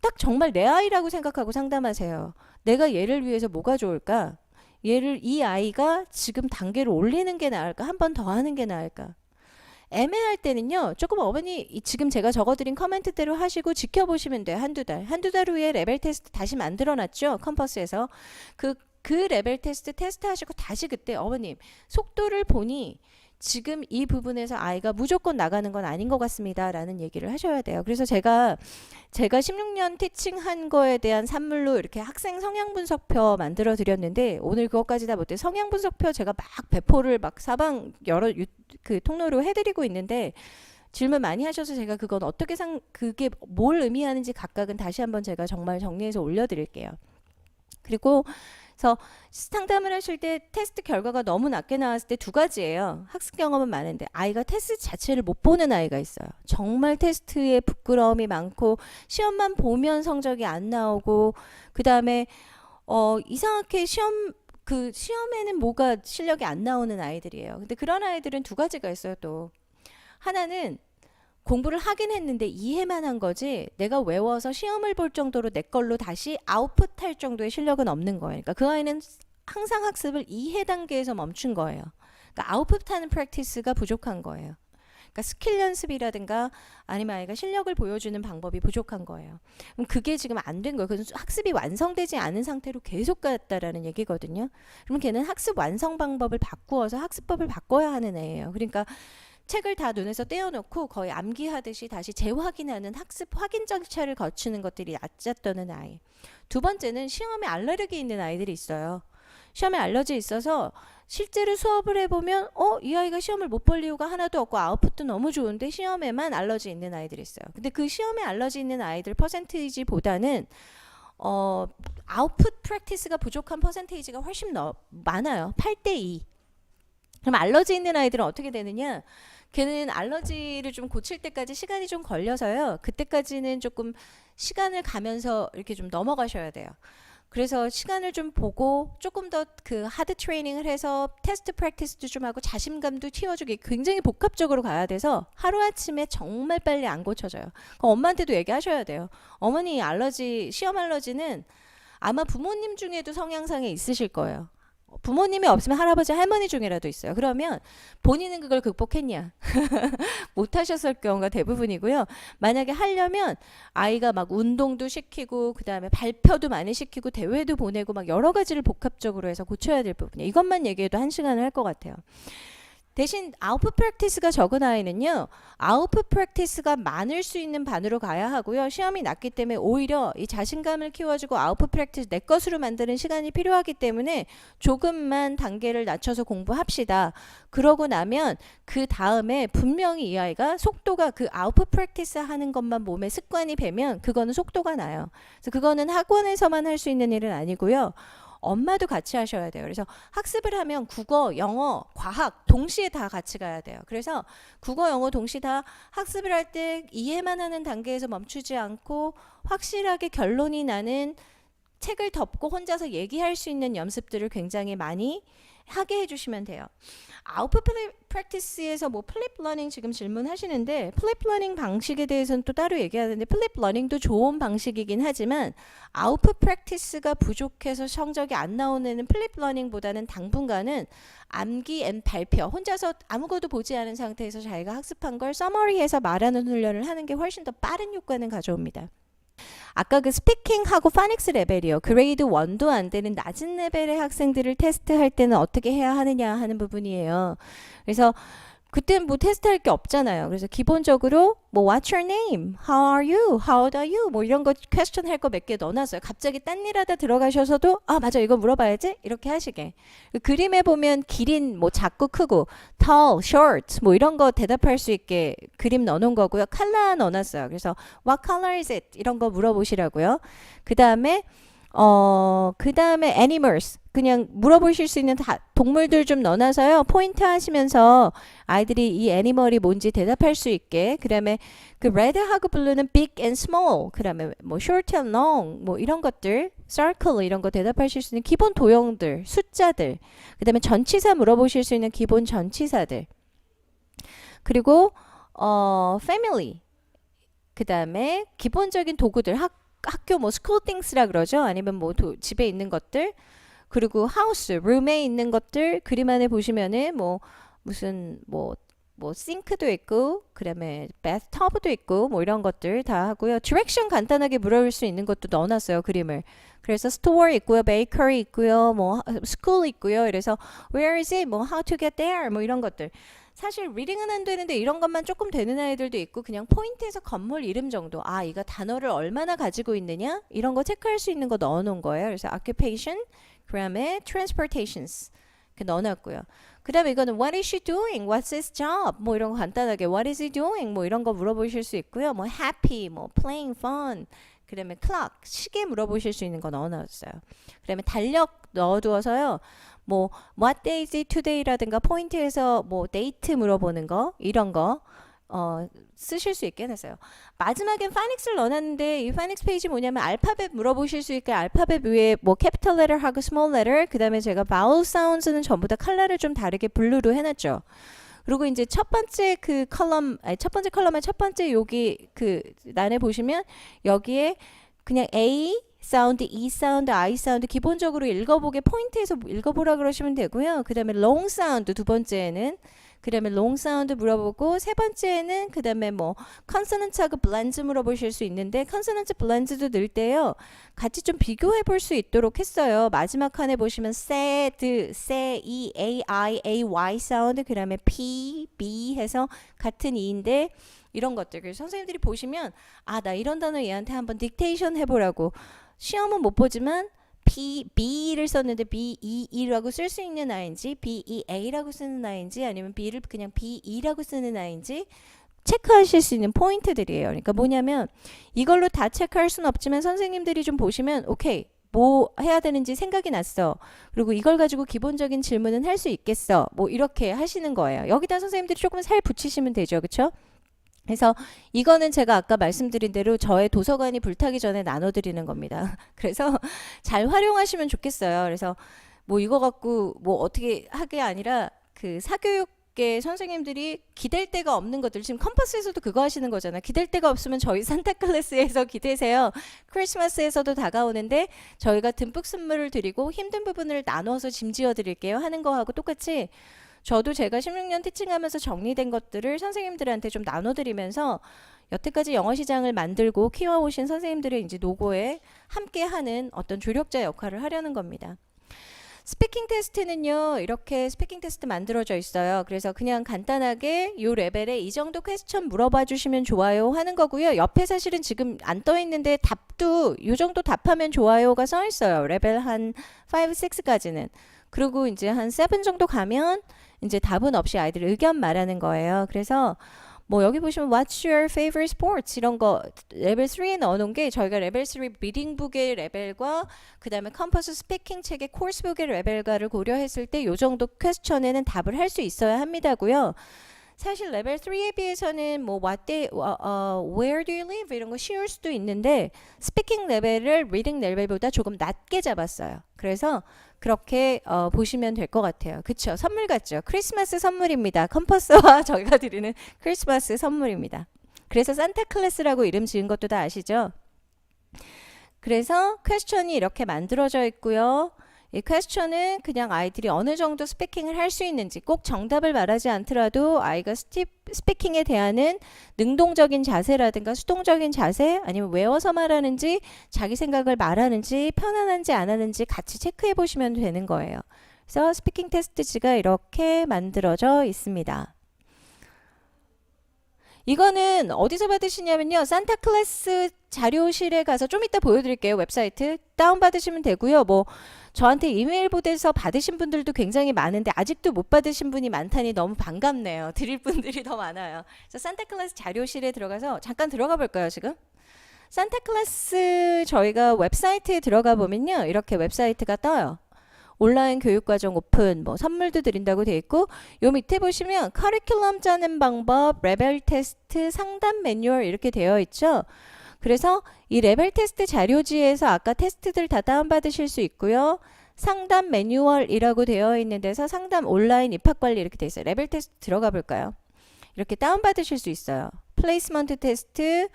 딱 정말 내 아이라고 생각하고 상담하세요. 내가 얘를 위해서 뭐가 좋을까? 이 아이가 지금 단계를 올리는 게 나을까? 한 번 더 하는 게 나을까? 애매할 때는요. 조금 어머니 지금 제가 적어드린 커멘트대로 하시고 지켜보시면 돼요. 한두 달 후에 레벨 테스트 다시 만들어놨죠. 컴퍼스에서. 그 레벨 테스트 하시고 다시 그때 어머님 속도를 보니 지금 이 부분에서 아이가 무조건 나가는 건 아닌 것 같습니다. 라는 얘기를 하셔야 돼요. 그래서 제가 16년 티칭한 거에 대한 산물로 이렇게 학생 성향 분석표 만들어 드렸는데 오늘 그것까지 다 못해 성향 분석표 제가 막 배포를 막 사방 여러 그 통로로 해드리고 있는데 질문 많이 하셔서 제가 그건 어떻게 그게 뭘 의미하는지 각각은 다시 한번 제가 정말 정리해서 올려드릴게요. 그리고 그래서 상담을 하실 때 테스트 결과가 너무 낮게 나왔을 때 두 가지예요. 학습 경험은 많은데 아이가 테스트 자체를 못 보는 아이가 있어요. 정말 테스트에 부끄러움이 많고 시험만 보면 성적이 안 나오고 그 다음에 이상하게 시험에는 뭐가 실력이 안 나오는 아이들이에요. 근데 그런 아이들은 두 가지가 있어요. 또 하나는 공부를 하긴 했는데 이해만 한 거지 내가 외워서 시험을 볼 정도로 내 걸로 다시 아웃풋할 정도의 실력은 없는 거예요. 그러니까 그 아이는 항상 학습을 이해 단계에서 멈춘 거예요. 그러니까 아웃풋하는 프랙티스가 부족한 거예요. 그러니까 스킬 연습이라든가 아니면 아이가 실력을 보여주는 방법이 부족한 거예요. 그럼 그게 지금 안 된 거예요. 그래서 학습이 완성되지 않은 상태로 계속 갔다라는 얘기거든요. 그러면 걔는 학습 완성 방법을 바꾸어서 학습법을 바꿔야 하는 애예요. 그러니까 책을 다 눈에서 떼어놓고 거의 암기하듯이 다시 재확인하는 학습 확인 절차를 거치는 것들이 얕잡다는 아이. 두 번째는 시험에 알레르기 있는 아이들이 있어요. 시험에 알러지 있어서 실제로 수업을 해보면 이 아이가 시험을 못 볼 이유가 하나도 없고 아웃풋도 너무 좋은데 시험에만 알러지 있는 아이들이 있어요. 근데 그 시험에 알러지 있는 아이들 퍼센테이지보다는 아웃풋 프랙티스가 부족한 퍼센테이지가 훨씬 많아요. 8대2. 그럼 알러지 있는 아이들은 어떻게 되느냐? 걔는 알러지를 좀 고칠 때까지 시간이 좀 걸려서요. 그때까지는 조금 시간을 가면서 이렇게 좀 넘어가셔야 돼요. 그래서 시간을 좀 보고 조금 더 그 하드 트레이닝을 해서 테스트 프랙티스도 좀 하고 자신감도 키워주기 굉장히 복합적으로 가야 돼서 하루아침에 정말 빨리 안 고쳐져요. 그럼 엄마한테도 얘기하셔야 돼요. 어머니 시험 알러지는 아마 부모님 중에도 성향상에 있으실 거예요. 부모님이 없으면 할아버지 할머니 중에라도 있어요. 그러면 본인은 그걸 극복했냐? 못하셨을 경우가 대부분이고요. 만약에 하려면 아이가 막 운동도 시키고 그 다음에 발표도 많이 시키고 대회도 보내고 막 여러 가지를 복합적으로 해서 고쳐야 될 부분이에요. 이것만 얘기해도 1시간을 할 것 같아요. 대신 아웃풋 프랙티스가 적은 아이는요. 아웃풋 프랙티스가 많을 수 있는 반으로 가야 하고요. 시험이 낮기 때문에 오히려 이 자신감을 키워주고 아웃풋 프랙티스 내 것으로 만드는 시간이 필요하기 때문에 조금만 단계를 낮춰서 공부합시다. 그러고 나면 그 다음에 분명히 이 아이가 속도가 그 아웃풋 프랙티스 하는 것만 몸에 습관이 배면 그거는 속도가 나요. 그래서 그거는 학원에서만 할 수 있는 일은 아니고요. 엄마도 같이 하셔야 돼요. 그래서 학습을 하면 국어, 영어, 과학 동시에 다 같이 가야 돼요. 그래서 국어, 영어 동시에 다 학습을 할 때 이해만 하는 단계에서 멈추지 않고 확실하게 결론이 나는 책을 덮고 혼자서 얘기할 수 있는 연습들을 굉장히 많이 하게 해주시면 돼요. 아웃풋 프랙티스에서 뭐 플립 러닝 지금 질문하시는데 플립 러닝 방식에 대해서는 또 따로 얘기하는데 플립 러닝도 좋은 방식이긴 하지만 아웃풋 프랙티스가 부족해서 성적이 안 나오는 애는 플립 러닝보다는 당분간은 암기 앤 발표 혼자서 아무것도 보지 않은 상태에서 자기가 학습한 걸 서머리해서 말하는 훈련을 하는 게 훨씬 더 빠른 효과는 가져옵니다. 아까 그 스피킹하고 파닉스 레벨이요. 그레이드 1도 안 되는 낮은 레벨의 학생들을 테스트할 때는 어떻게 해야 하느냐 하는 부분이에요. 그래서 그때는 뭐 테스트할 게 없잖아요. 그래서 기본적으로 뭐 What's your name? How are you? How old are you? 뭐 이런 거 퀘스천 할 거 몇 개 넣어놨어요. 갑자기 딴 일 하다 들어가셔서도 맞아 이거 물어봐야지 이렇게 하시게. 그 그림에 보면 기린 뭐 작고 크고 tall, short 뭐 이런 거 대답할 수 있게 그림 넣어놓은 거고요. 컬러 넣어놨어요. 그래서 What color is it? 이런 거 물어보시라고요. 그 다음에 animals 그냥 물어보실 수 있는 동물들 좀 넣어놔서요. 포인트 하시면서 아이들이 이 애니멀이 뭔지 대답할 수 있게. 그 다음에 그 red하고 blue는 big and small. 그 다음에 뭐 short and long 뭐 이런 것들 circle 이런 거 대답하실 수 있는 기본 도형들, 숫자들. 그 다음에 전치사 물어보실 수 있는 기본 전치사들. 그리고 family. 그 다음에 기본적인 도구들 학교 뭐 school things라 그러죠. 아니면 뭐 집에 있는 것들. 그리고 house, room에 있는 것들 그림 안에 보시면은 뭐 무슨 뭐 싱크도 있고 그다음에 bathtub도 있고 뭐 이런 것들 다 하고요. direction 간단하게 물어볼 수 있는 것도 넣어놨어요. 그림을. 그래서 store 있고요. bakery 있고요. 뭐 school 있고요. 그래서 where is it? 뭐 how to get there? 뭐 이런 것들. 사실 리딩은 안 되는데 이런 것만 조금 되는 아이들도 있고 그냥 포인트에서 건물 이름 정도 이거 단어를 얼마나 가지고 있느냐 이런 거 체크할 수 있는 거 넣어놓은 거예요. 그래서 occupation 그 다음에 transportations 넣어놨고요. 그 다음에 이거는 what is she doing? What's his job? 뭐 이런 거 간단하게 what is he doing? 뭐 이런 거 물어보실 수 있고요. 뭐 happy, 뭐 playing fun 그다음에 clock, 시계 물어보실 수 있는 거 넣어놨어요. 그다음에 달력 넣어두어서요. 뭐 what day is it today라든가 포인트에서 뭐 데이트 물어보는 거 이런 거 쓰실 수 있게 해놨어요. 마지막엔 파닉스를 넣어놨는데 이 파닉스 페이지 뭐냐면 알파벳 물어보실 수 있게 알파벳 위에 뭐 캐피털 레터하고 스몰 레터 그 다음에 제가 바울 사운드는 전부 다 컬러를 좀 다르게 블루로 해놨죠. 그리고 이제 첫 번째 그 컬럼, 아니 첫 번째 컬럼의 첫 번째 여기 그 난에 보시면 여기에 그냥 A 사운드, E 사운드, I 사운드 기본적으로 읽어보게 포인트에서 읽어보라 그러시면 되고요. 그 다음에 long 사운드 두 번째에는 그 다음에 long 사운드 물어보고 세 번째에는 그 다음에 뭐 consonant하고 blends 물어보실 수 있는데 consonant blends도 넣을 때요. 같이 좀 비교해 볼 수 있도록 했어요. 마지막 칸에 보시면 sad, say, E, A, I, A, Y 사운드 그 다음에 P, B 해서 같은 E인데 이런 것들. 그래서 선생님들이 보시면 아, 나 이런 단어 얘한테 한번 딕테이션 해보라고. 시험은 못 보지만 B를 썼는데 B-E-E라고 쓸 수 있는 아이인지 B-E-A라고 쓰는 아이인지 아니면 B를 그냥 B-E라고 쓰는 아이인지 체크하실 수 있는 포인트들이에요. 그러니까 뭐냐면 이걸로 다 체크할 수는 없지만 선생님들이 좀 보시면 오케이 뭐 해야 되는지 생각이 났어. 그리고 이걸 가지고 기본적인 질문은 할 수 있겠어. 뭐 이렇게 하시는 거예요. 여기다 선생님들이 조금 살 붙이시면 되죠. 그렇죠? 그래서 이거는 제가 아까 말씀드린 대로 저의 도서관이 불타기 전에 나눠드리는 겁니다. 그래서 잘 활용하시면 좋겠어요. 그래서 뭐 이거 갖고 뭐 어떻게 하게 아니라 그 사교육계 선생님들이 기댈 데가 없는 것들 지금 컴퍼스에서도 그거 하시는 거잖아요. 기댈 데가 없으면 저희 산타클래스에서 기대세요. 크리스마스에서도 다가오는데 저희가 듬뿍 선물을 드리고 힘든 부분을 나눠서 짐지어 드릴게요 하는 거하고 똑같이 저도 제가 16년 티칭하면서 정리된 것들을 선생님들한테 좀 나눠드리면서 여태까지 영어 시장을 만들고 키워오신 선생님들의 이제 노고에 함께하는 어떤 조력자 역할을 하려는 겁니다. 스피킹 테스트는요, 이렇게 스피킹 테스트 만들어져 있어요. 그래서 그냥 간단하게 이 레벨에 이 정도 퀘스천 물어봐 주시면 좋아요 하는 거고요. 옆에 사실은 지금 안 떠 있는데 답도 이 정도 답하면 좋아요가 써 있어요. 레벨 한 5, 6까지는. 그리고 이제 한 7 정도 가면 이제 답은 없이 아이들 의견 말하는 거예요. 그래서 뭐 여기 보시면 What's your favorite sports 이런 거 레벨 3에 넣어놓은 게 저희가 레벨 3 리딩북의 레벨과 그 다음에 컴퍼스 스피킹 책의 코र्स북의 레벨과를 고려했을 때 요 정도 퀘스천에는 답을 할 수 있어야 합니다고요. 사실 레벨 3에 비해서는 뭐 where do you live 이런 거 쉬울 수도 있는데 스피킹 레벨을 리딩 레벨보다 조금 낮게 잡았어요. 그래서 그렇게 보시면 될 것 같아요. 그쵸? 선물 같죠? 크리스마스 선물입니다. 컴퍼스와 저희가 드리는 크리스마스 선물입니다. 그래서 산타클래스라고 이름 지은 것도 다 아시죠? 그래서 퀘스천이 이렇게 만들어져 있고요. 이 퀘스천은 그냥 아이들이 어느 정도 스피킹을 할 수 있는지 꼭 정답을 말하지 않더라도 아이가 스피킹에 대한 능동적인 자세라든가 수동적인 자세 아니면 외워서 말하는지 자기 생각을 말하는지 편안한지 안 하는지 같이 체크해 보시면 되는 거예요. 그래서 스피킹 테스트지가 이렇게 만들어져 있습니다. 이거는 어디서 받으시냐면요. 산타클래스 자료실에 가서 좀 이따 보여드릴게요. 웹사이트 다운받으시면 되고요. 뭐 저한테 이메일 보내서 받으신 분들도 굉장히 많은데 아직도 못 받으신 분이 많다니 너무 반갑네요. 드릴 분들이 더 많아요. 그래서 산타클래스 자료실에 들어가서 잠깐 들어가 볼까요, 지금? 산타클래스 저희가 웹사이트에 들어가 보면요. 이렇게 웹사이트가 떠요. 온라인 교육과정 오픈, 뭐 선물도 드린다고 돼 있고 요 밑에 보시면 커리큘럼 짜는 방법, 레벨 테스트, 상담 매뉴얼 이렇게 되어 있죠. 그래서 이 레벨 테스트 자료지에서 아까 테스트들 다 다운받으실 수 있고요. 상담 매뉴얼이라고 되어 있는 데서 상담 온라인 입학관리 이렇게 돼 있어요. 레벨 테스트 들어가 볼까요? 이렇게 다운받으실 수 있어요. 플레이스먼트 테스트,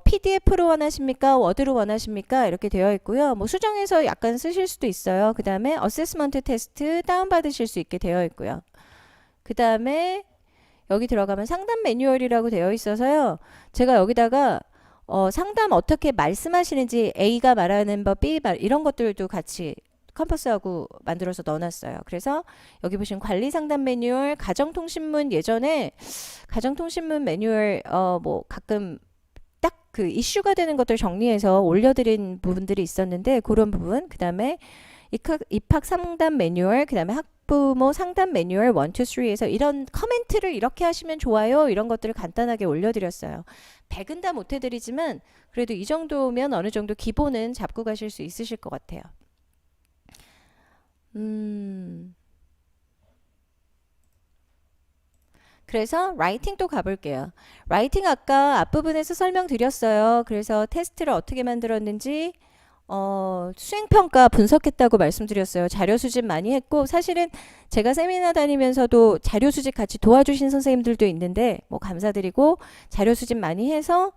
PDF로 원하십니까? 워드로 원하십니까? 이렇게 되어 있고요. 뭐 수정해서 약간 쓰실 수도 있어요. 그 다음에 어세스먼트 테스트 다운받으실 수 있게 되어 있고요. 그 다음에 여기 들어가면 상담 매뉴얼이라고 되어 있어서요. 제가 여기다가 상담 어떻게 말씀하시는지 A가 말하는 법, B 말 이런 것들도 같이 컴퍼스하고 만들어서 넣어놨어요. 그래서 여기 보시면 관리 상담 매뉴얼, 가정통신문 예전에 가정통신문 매뉴얼 뭐 가끔 딱 그 이슈가 되는 것들 정리해서 올려드린 부분들이 있었는데 그런 부분 그 다음에 입학 상담 매뉴얼, 그 다음에 학부모 상담 매뉴얼 1, 2, 3에서 이런 커멘트를 이렇게 하시면 좋아요. 이런 것들을 간단하게 올려드렸어요. 100은 다 못해드리지만 그래도 이 정도면 어느 정도 기본은 잡고 가실 수 있으실 것 같아요. 그래서 라이팅 또 가볼게요. 라이팅 아까 앞부분에서 설명드렸어요. 그래서 테스트를 어떻게 만들었는지 수행평가 분석했다고 말씀드렸어요. 자료 수집 많이 했고 사실은 제가 세미나 다니면서도 자료 수집 같이 도와주신 선생님들도 있는데 뭐 감사드리고 자료 수집 많이 해서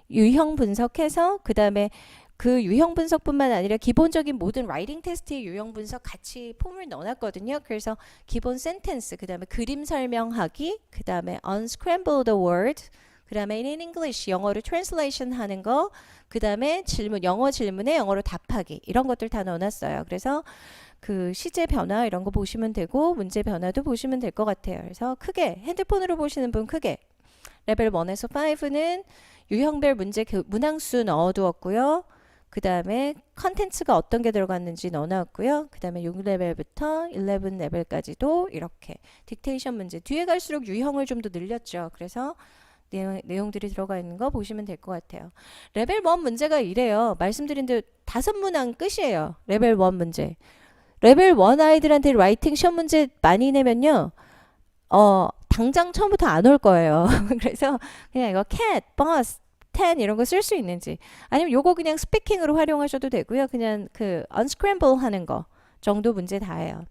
유형 분석해서 그 다음에 그 유형 분석뿐만 아니라 기본적인 모든 라이팅 테스트의 유형 분석 같이 폼을 넣어놨거든요. 그래서 기본 센텐스, 그 다음에 그림 설명하기, 그 다음에 unscramble the word, 그 다음에 in English 영어로 translation 하는 거, 그 다음에 질문, 영어 질문에 영어로 답하기 이런 것들 다 넣어놨어요. 그래서 그 시제 변화 이런 거 보시면 되고 문제 변화도 보시면 될 것 같아요. 그래서 크게 핸드폰으로 보시는 분 크게 레벨 1에서 5는 유형별 문제 문항수 넣어두었고요. 그 다음에 컨텐츠가 어떤 게 들어갔는지 넣어놨고요. 그 다음에 6레벨부터 11레벨까지도 이렇게 딕테이션 문제 뒤에 갈수록 유형을 좀 더 늘렸죠. 그래서 내용들이 들어가 있는 거 보시면 될 것 같아요. 레벨 1 문제가 이래요. 말씀드린 대로 5문항 끝이에요. 레벨 1 문제. 레벨 1 아이들한테 라이팅 시험 문제 많이 내면요. 당장 처음부터 안 올 거예요. 그래서 그냥 이거 cat, bus, 10 이런 거 쓸 수 있는지 아니면 요거 그냥 스피킹으로 활용하셔도 되고요. 그냥 그 unscramble 하는 거 정도 문제 다예요.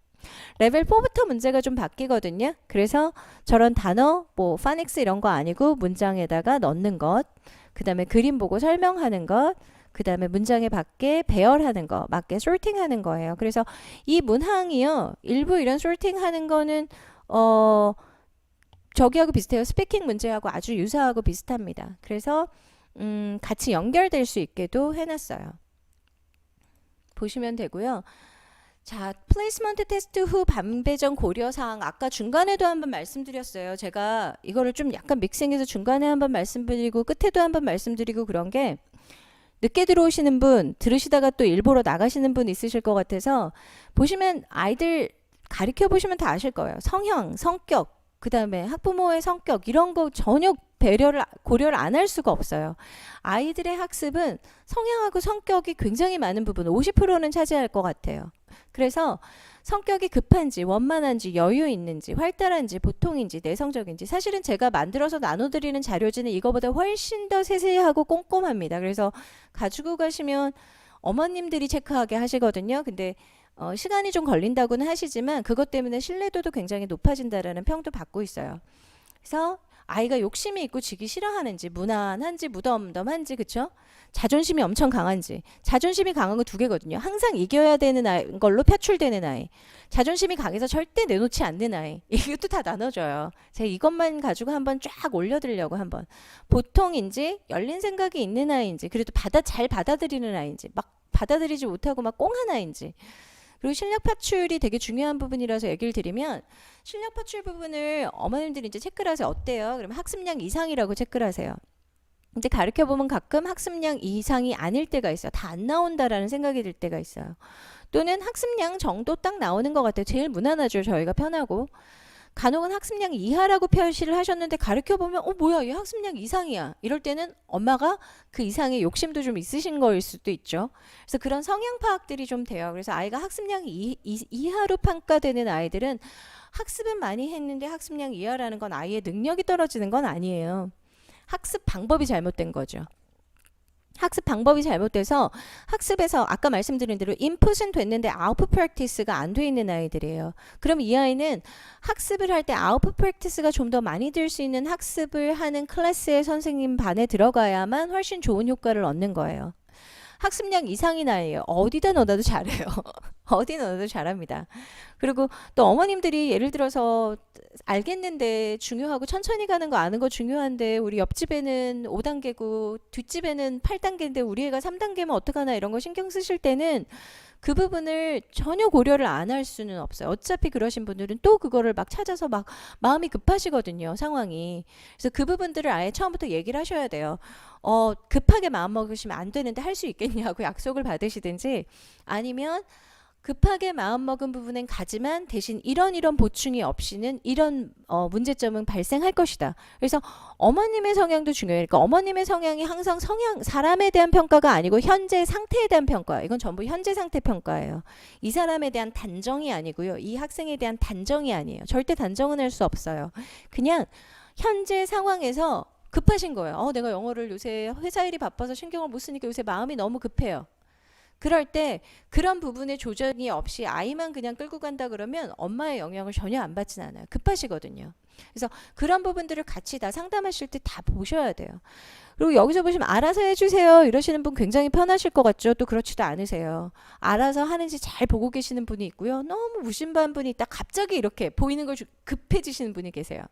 레벨 4부터 문제가 좀 바뀌거든요. 그래서 저런 단어 뭐 파닉스 이런 거 아니고 문장에다가 넣는 것, 그 다음에 그림 보고 설명하는 것, 그 다음에 문장에 맞게 배열하는 거, 맞게 sorting하는 거예요. 그래서 이 문항이요. 일부 이런 sorting하는 거는 저기하고 비슷해요. 스피킹 문제하고 아주 유사하고 비슷합니다. 그래서 같이 연결될 수 있게도 해놨어요. 보시면 되고요. 자, 플레이스먼트 테스트 후 반배정 고려사항 아까 중간에도 한번 말씀드렸어요. 제가 이거를 좀 약간 믹싱해서 중간에 한번 말씀드리고 끝에도 한번 말씀드리고 그런 게 늦게 들어오시는 분 들으시다가 또 일보러 나가시는 분 있으실 것 같아서 보시면 아이들 가르쳐 보시면 다 아실 거예요. 성향, 성격, 그 다음에 학부모의 성격 이런 거 전혀 고려를 안 할 수가 없어요. 아이들의 학습은 성향하고 성격이 굉장히 많은 부분 50%는 차지할 것 같아요. 그래서 성격이 급한지 원만한지 여유 있는지 활달한지 보통인지 내성적인지 사실은 제가 만들어서 나눠드리는 자료지는 이거보다 훨씬 더 세세하고 꼼꼼합니다. 그래서 가지고 가시면 어머님들이 체크하게 하시거든요. 근데 시간이 좀 걸린다고는 하시지만 그것 때문에 신뢰도도 굉장히 높아진다라는 평도 받고 있어요. 그래서 아이가 욕심이 있고 지기 싫어하는지 무난한지 무덤덤한지 그쵸? 자존심이 엄청 강한지 자존심이 강한 거 2개거든요. 항상 이겨야 되는 아이 걸로 표출되는 아이 자존심이 강해서 절대 내놓지 않는 아이 이것도 다 나눠줘요. 제가 이것만 가지고 한번 쫙 올려드리려고 한번 보통인지 열린 생각이 있는 아이인지 그래도 잘 받아들이는 아이인지 막 받아들이지 못하고 막 꽁한 아이인지 그리고 실력 파출이 되게 중요한 부분이라서 얘기를 드리면 실력 파출 부분을 어머님들이 이제 체크를 하세요. 어때요? 그러면 학습량 이상이라고 체크를 하세요. 근데 가르쳐 보면 가끔 학습량 이상이 아닐 때가 있어요. 다 안 나온다라는 생각이 들 때가 있어요. 또는 학습량 정도 딱 나오는 것 같아요. 제일 무난하죠. 저희가 편하고. 간혹은 학습량 이하라고 표시를 하셨는데 가르쳐 보면 뭐야 얘 학습량 이상이야 이럴 때는 엄마가 그 이상의 욕심도 좀 있으신 거일 수도 있죠. 그래서 그런 성향 파악들이 좀 돼요. 그래서 아이가 학습량 이하로 평가되는 아이들은 학습은 많이 했는데 학습량 이하라는 건 아이의 능력이 떨어지는 건 아니에요. 학습 방법이 잘못된 거죠. 학습 방법이 잘못돼서 학습에서 아까 말씀드린 대로 인풋은 됐는데 아웃풋 프랙티스가 안 돼 있는 아이들이에요. 그럼 이 아이는 학습을 할 때 아웃풋 프랙티스가 좀 더 많이 될 수 있는 학습을 하는 클래스의 선생님 반에 들어가야만 훨씬 좋은 효과를 얻는 거예요. 학습량 이상인 아이예요. 어디다 넣어도 잘해요. 어디 넣어도 잘합니다. 그리고 또 어머님들이 예를 들어서 알겠는데 중요하고 천천히 가는 거 아는 거 중요한데 우리 옆집에는 5단계고 뒷집에는 8단계인데 우리 애가 3단계면 어떡하나 이런 거 신경 쓰실 때는 그 부분을 전혀 고려를 안 할 수는 없어요. 어차피 그러신 분들은 또 그거를 막 찾아서 막 마음이 급하시거든요. 상황이. 그래서 그 부분들을 아예 처음부터 얘기를 하셔야 돼요. 급하게 마음 먹으시면 안 되는데 할 수 있겠냐고 약속을 받으시든지 아니면 급하게 마음먹은 부분엔 가지만 대신 이런 보충이 없이는 이런 문제점은 발생할 것이다. 그래서 어머님의 성향도 중요해요. 그러니까 어머님의 성향이 항상 사람에 대한 평가가 아니고 현재 상태에 대한 평가. 이건 전부 현재 상태 평가예요. 이 사람에 대한 단정이 아니고요. 이 학생에 대한 단정이 아니에요. 절대 단정은 할 수 없어요. 그냥 현재 상황에서 급하신 거예요. 내가 영어를 요새 회사 일이 바빠서 신경을 못 쓰니까 요새 마음이 너무 급해요. 그럴 때 그런 부분에 조정이 없이 아이만 그냥 끌고 간다 그러면 엄마의 영향을 전혀 안 받진 않아요. 급하시거든요. 그래서 그런 부분들을 같이 다 상담하실 때 다 보셔야 돼요. 그리고 여기서 보시면 알아서 해주세요 이러시는 분 굉장히 편하실 것 같죠? 또 그렇지도 않으세요. 알아서 하는지 잘 보고 계시는 분이 있고요. 너무 무심한 분이 있다 갑자기 이렇게 보이는 걸 급해지시는 분이 계세요.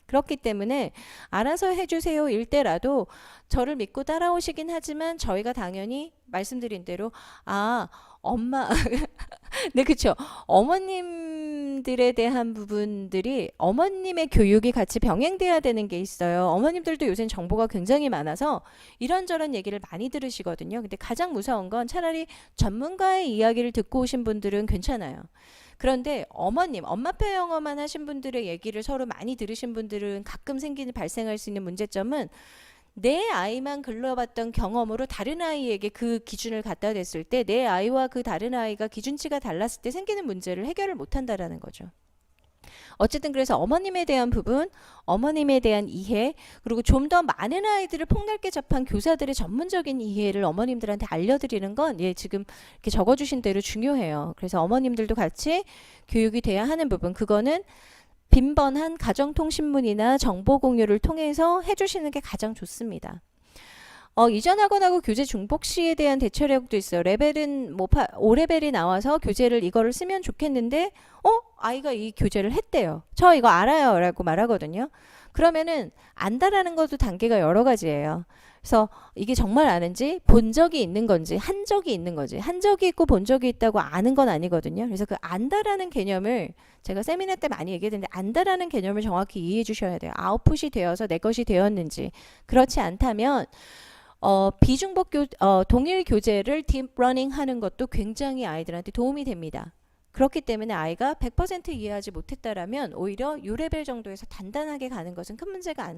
그렇기 때문에 알아서 해주세요 일 때라도 저를 믿고 따라오시긴 하지만 저희가 당연히 말씀드린 대로 엄마 네 그쵸 어머님들에 대한 부분들이 어머님의 교육이 같이 병행돼야 되는 게 있어요. 어머님들도 요새 정보가 굉장히 많아서 이런저런 얘기를 많이 들으시거든요. 근데 가장 무서운 건 차라리 전문가의 이야기를 듣고 오신 분들은 괜찮아요. 그런데 어머님, 엄마표 영어만 하신 분들의 얘기를 서로 많이 들으신 분들은 가끔 발생할 수 있는 문제점은 내 아이만 글러봤던 경험으로 다른 아이에게 그 기준을 갖다 댔을 때 내 아이와 그 다른 아이가 기준치가 달랐을 때 생기는 문제를 해결을 못한다라는 거죠. 어쨌든 그래서 어머님에 대한 부분, 어머님에 대한 이해, 그리고 좀 더 많은 아이들을 폭넓게 접한 교사들의 전문적인 이해를 어머님들한테 알려드리는 건 지금 이렇게 적어주신 대로 중요해요. 그래서 어머님들도 같이 교육이 돼야 하는 부분, 그거는 빈번한 가정통신문이나 정보 공유를 통해서 해주시는 게 가장 좋습니다. 이전 학원하고 교재 중복 시에 대한 대처력도 있어요. 레벨은 5레벨이 나와서 교재를 이거를 쓰면 좋겠는데 아이가 이 교재를 했대요. 저 이거 알아요 라고 말하거든요. 그러면은 안다라는 것도 단계가 여러 가지예요. 그래서 이게 정말 아는지 본 적이 있는 건지 한 적이 있는 건지 한 적이 있고 본 적이 있다고 아는 건 아니거든요. 그래서 그 안다라는 개념을 제가 세미나 때 많이 얘기했는데 안다라는 개념을 정확히 이해해 주셔야 돼요. 아웃풋이 되어서 내 것이 되었는지. 그렇지 않다면 비중복 동일 교재를 딥러닝 하는 것도 굉장히 아이들한테 도움이 됩니다. 그렇기 때문에 아이가 100% 이해하지 못했다라면 오히려 U레벨 정도에서 단단하게 가는 것은 큰 문제가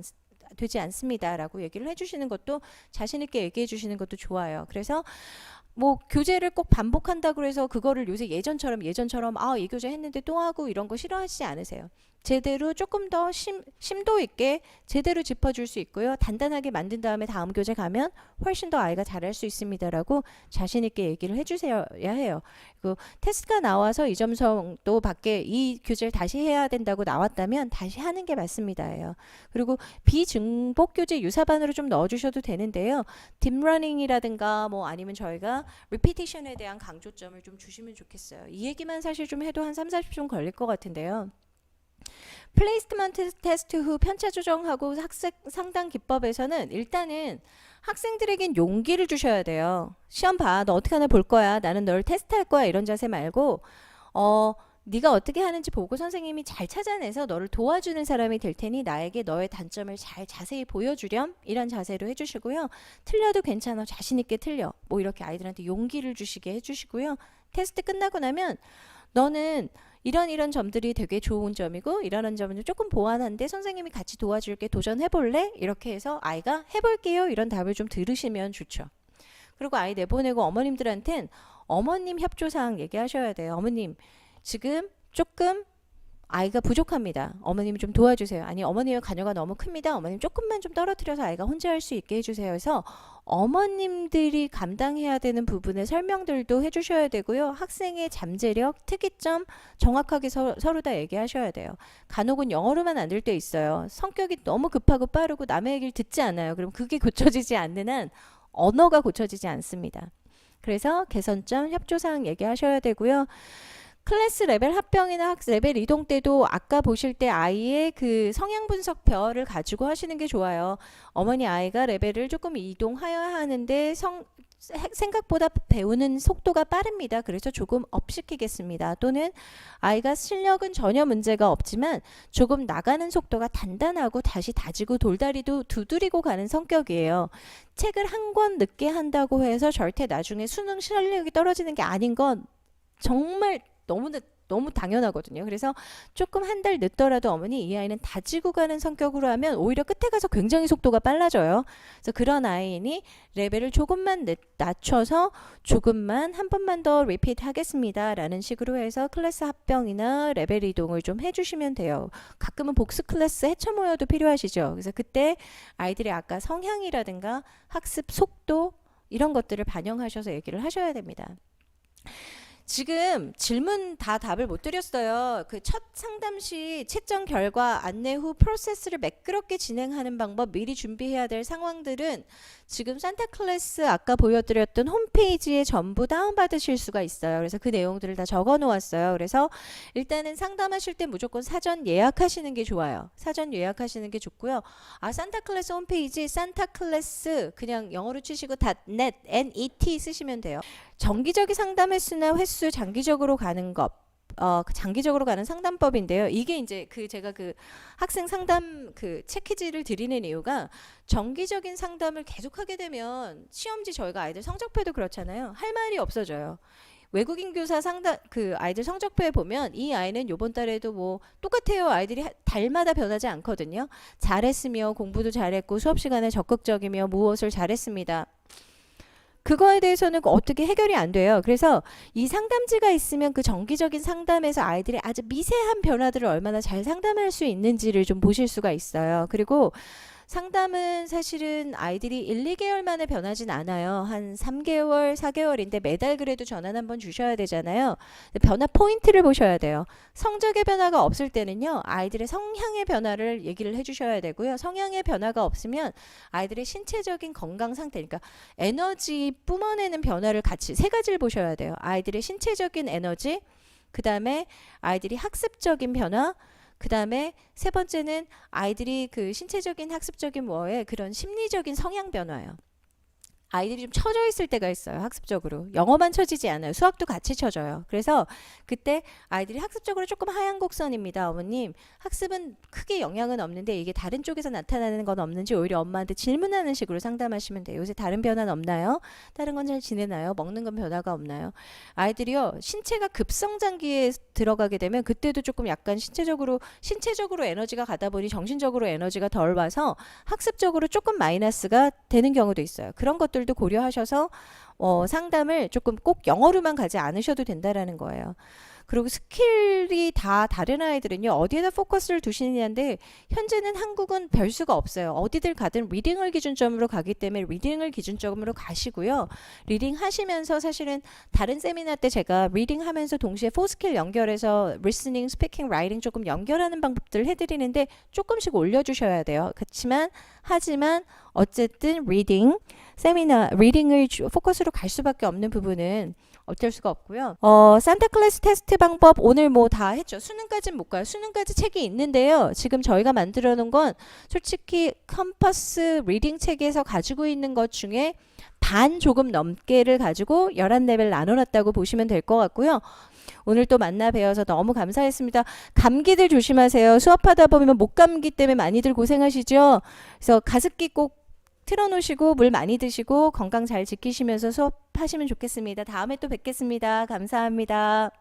되지 않습니다 라고 얘기를 해주시는 것도 자신 있게 얘기해 주시는 것도 좋아요. 그래서 뭐 교재를 꼭 반복한다고 해서 그거를 요새 예전처럼 이 교재 했는데 또 하고 이런 거 싫어하시지 않으세요. 제대로 조금 더 심도 있게 제대로 짚어줄 수 있고요. 단단하게 만든 다음에 다음 교재 가면 훨씬 더 아이가 잘할 수 있습니다라고 자신 있게 얘기를 해주셔야 해요. 그리고 테스트가 나와서 이 점성도 밖에 이 교재를 다시 해야 된다고 나왔다면 다시 하는 게 맞습니다예요. 그리고 비중복 교재 유사반으로 좀 넣어주셔도 되는데요. 딥러닝이라든가 뭐 아니면 저희가 리피티션에 대한 강조점을 좀 주시면 좋겠어요. 이 얘기만 사실 좀 해도 한 3-40분 걸릴 것 같은데요. 플레이스먼트 테스트 후 편차 조정하고 학생 상담 기법에서는 일단은 학생들에겐 용기를 주셔야 돼요. 시험 봐. 너 어떻게 하나 볼 거야. 나는 널 테스트할 거야. 이런 자세 말고 네가 어떻게 하는지 보고 선생님이 잘 찾아내서 너를 도와주는 사람이 될 테니 나에게 너의 단점을 잘 자세히 보여주렴. 이런 자세로 해주시고요. 틀려도 괜찮아. 자신 있게 틀려. 뭐 이렇게 아이들한테 용기를 주시게 해주시고요. 테스트 끝나고 나면 너는 이런 점들이 되게 좋은 점이고 이런 점은 조금 보완한데 선생님이 같이 도와줄게. 도전해볼래? 이렇게 해서 아이가 해볼게요. 이런 답을 좀 들으시면 좋죠. 그리고 아이 내보내고 어머님들한텐 어머님 협조사항 얘기하셔야 돼요. 어머님 지금 조금 아이가 부족합니다. 어머님 좀 도와주세요. 아니 어머님의 관여가 너무 큽니다. 어머님 조금만 좀 떨어뜨려서 아이가 혼자 할 수 있게 해주세요. 해서 어머님들이 감당해야 되는 부분의 설명들도 해주셔야 되고요. 학생의 잠재력, 특이점 정확하게 서로 다 얘기하셔야 돼요. 간혹은 영어로만 안 될 때 있어요. 성격이 너무 급하고 빠르고 남의 얘기를 듣지 않아요. 그럼 그게 고쳐지지 않는 한 언어가 고쳐지지 않습니다. 그래서 개선점, 협조사항 얘기하셔야 되고요. 클래스 레벨 합병이나 레벨 이동 때도 아까 보실 때 아이의 그 성향 분석표를 가지고 하시는 게 좋아요. 어머니 아이가 레벨을 조금 이동하여야 하는데 생각보다 배우는 속도가 빠릅니다. 그래서 조금 업시키겠습니다. 또는 아이가 실력은 전혀 문제가 없지만 조금 나가는 속도가 단단하고 다시 다지고 돌다리도 두드리고 가는 성격이에요. 책을 한 권 늦게 한다고 해서 절대 나중에 수능 실력이 떨어지는 게 아닌 건 정말 너무 당연하거든요. 그래서 조금 한 달 늦더라도 어머니 이 아이는 다지고 가는 성격으로 하면 오히려 끝에 가서 굉장히 속도가 빨라져요. 그래서 그런 아이니 레벨을 조금만 낮춰서 조금만 한 번만 더 리피트 하겠습니다 라는 식으로 해서 클래스 합병이나 레벨 이동을 좀 해주시면 돼요. 가끔은 복습 클래스 해쳐 모여도 필요하시죠. 그래서 그때 아이들의 아까 성향이라든가 학습 속도 이런 것들을 반영하셔서 얘기를 하셔야 됩니다. 지금 질문 다 답을 못 드렸어요. 그 첫 상담 시 채점 결과 안내 후 프로세스를 매끄럽게 진행하는 방법, 미리 준비해야 될 상황들은 지금 산타클래스 아까 보여드렸던 홈페이지에 전부 다운받으실 수가 있어요. 그래서 그 내용들을 다 적어 놓았어요. 그래서 일단은 상담하실 때 무조건 사전 예약하시는 게 좋아요. 사전 예약하시는 게 좋고요. 아, 산타클래스 홈페이지 산타클래스 그냥 영어로 치시고 .net, net 쓰시면 돼요. 정기적인 상담 횟수나 횟수 장기적으로 가는 것, 장기적으로 가는 상담법인데요. 이게 이제 제가 학생 상담 체키지를 드리는 이유가 정기적인 상담을 계속하게 되면 시험지 저희가 아이들 성적표도 그렇잖아요. 할 말이 없어져요. 외국인 교사 상담 아이들 성적표에 보면 이 아이는 요번 달에도 뭐 똑같아요. 아이들이 달마다 변하지 않거든요. 잘했으며 공부도 잘했고 수업 시간에 적극적이며 무엇을 잘했습니다. 그거에 대해서는 어떻게 해결이 안 돼요. 그래서 이 상담지가 있으면 그 정기적인 상담에서 아이들의 아주 미세한 변화들을 얼마나 잘 상담할 수 있는지를 좀 보실 수가 있어요. 그리고 상담은 사실은 아이들이 1, 2개월 만에 변하진 않아요. 한 3개월, 4개월인데 매달 그래도 전환 한번 주셔야 되잖아요. 변화 포인트를 보셔야 돼요. 성적의 변화가 없을 때는요. 아이들의 성향의 변화를 얘기를 해주셔야 되고요. 성향의 변화가 없으면 아이들의 신체적인 건강 상태, 그러니까 에너지 뿜어내는 변화를 같이 세 가지를 보셔야 돼요. 아이들의 신체적인 에너지, 그 다음에 아이들이 학습적인 변화, 그 다음에 세 번째는 아이들이 신체적인 학습적인 뭐에 그런 심리적인 성향 변화예요. 아이들이 좀 처져 있을 때가 있어요. 학습적으로. 영어만 처지지 않아요. 수학도 같이 처져요. 그래서 그때 아이들이 학습적으로 조금 하얀 곡선입니다. 어머님, 학습은 크게 영향은 없는데 이게 다른 쪽에서 나타나는 건 없는지 오히려 엄마한테 질문하는 식으로 상담하시면 돼요. 요새 다른 변화는 없나요? 다른 건 잘 지내나요? 먹는 건 변화가 없나요? 아이들이요. 신체가 급성장기에 들어가게 되면 그때도 조금 약간 신체적으로 에너지가 가다 보니 정신적으로 에너지가 덜 와서 학습적으로 조금 마이너스가 되는 경우도 있어요. 그런 것들도 고려하셔서 상담을 조금 꼭 영어로만 가지 않으셔도 된다라는 거예요. 그리고 스킬이 다 다른 아이들은요. 어디에다 포커스를 두시느냐인데 현재는 한국은 별 수가 없어요. 어디들 가든 리딩을 기준점으로 가기 때문에 리딩을 기준점으로 가시고요. 리딩 하시면서 사실은 다른 세미나 때 제가 리딩 하면서 동시에 4스킬 연결해서 리스닝, 스피킹, 라이팅 조금 연결하는 방법들을 해드리는데 조금씩 올려주셔야 돼요. 하지만 어쨌든 리딩, 세미나, 리딩을 포커스로 갈 수밖에 없는 부분은 어쩔 수가 없고요. 산타클래스 테스트 방법 오늘 뭐 다 했죠. 수능까지는 못 가요. 수능까지 책이 있는데요. 지금 저희가 만들어 놓은 건 솔직히 컴퍼스 리딩 책에서 가지고 있는 것 중에 반 조금 넘게를 가지고 11레벨 나눠놨다고 보시면 될 것 같고요. 오늘 또 만나 뵈어서 너무 감사했습니다. 감기들 조심하세요. 수업하다 보면 목감기 때문에 많이들 고생하시죠. 그래서 가습기 꼭 틀어놓으시고 물 많이 드시고 건강 잘 지키시면서 수업하시면 좋겠습니다. 다음에 또 뵙겠습니다. 감사합니다.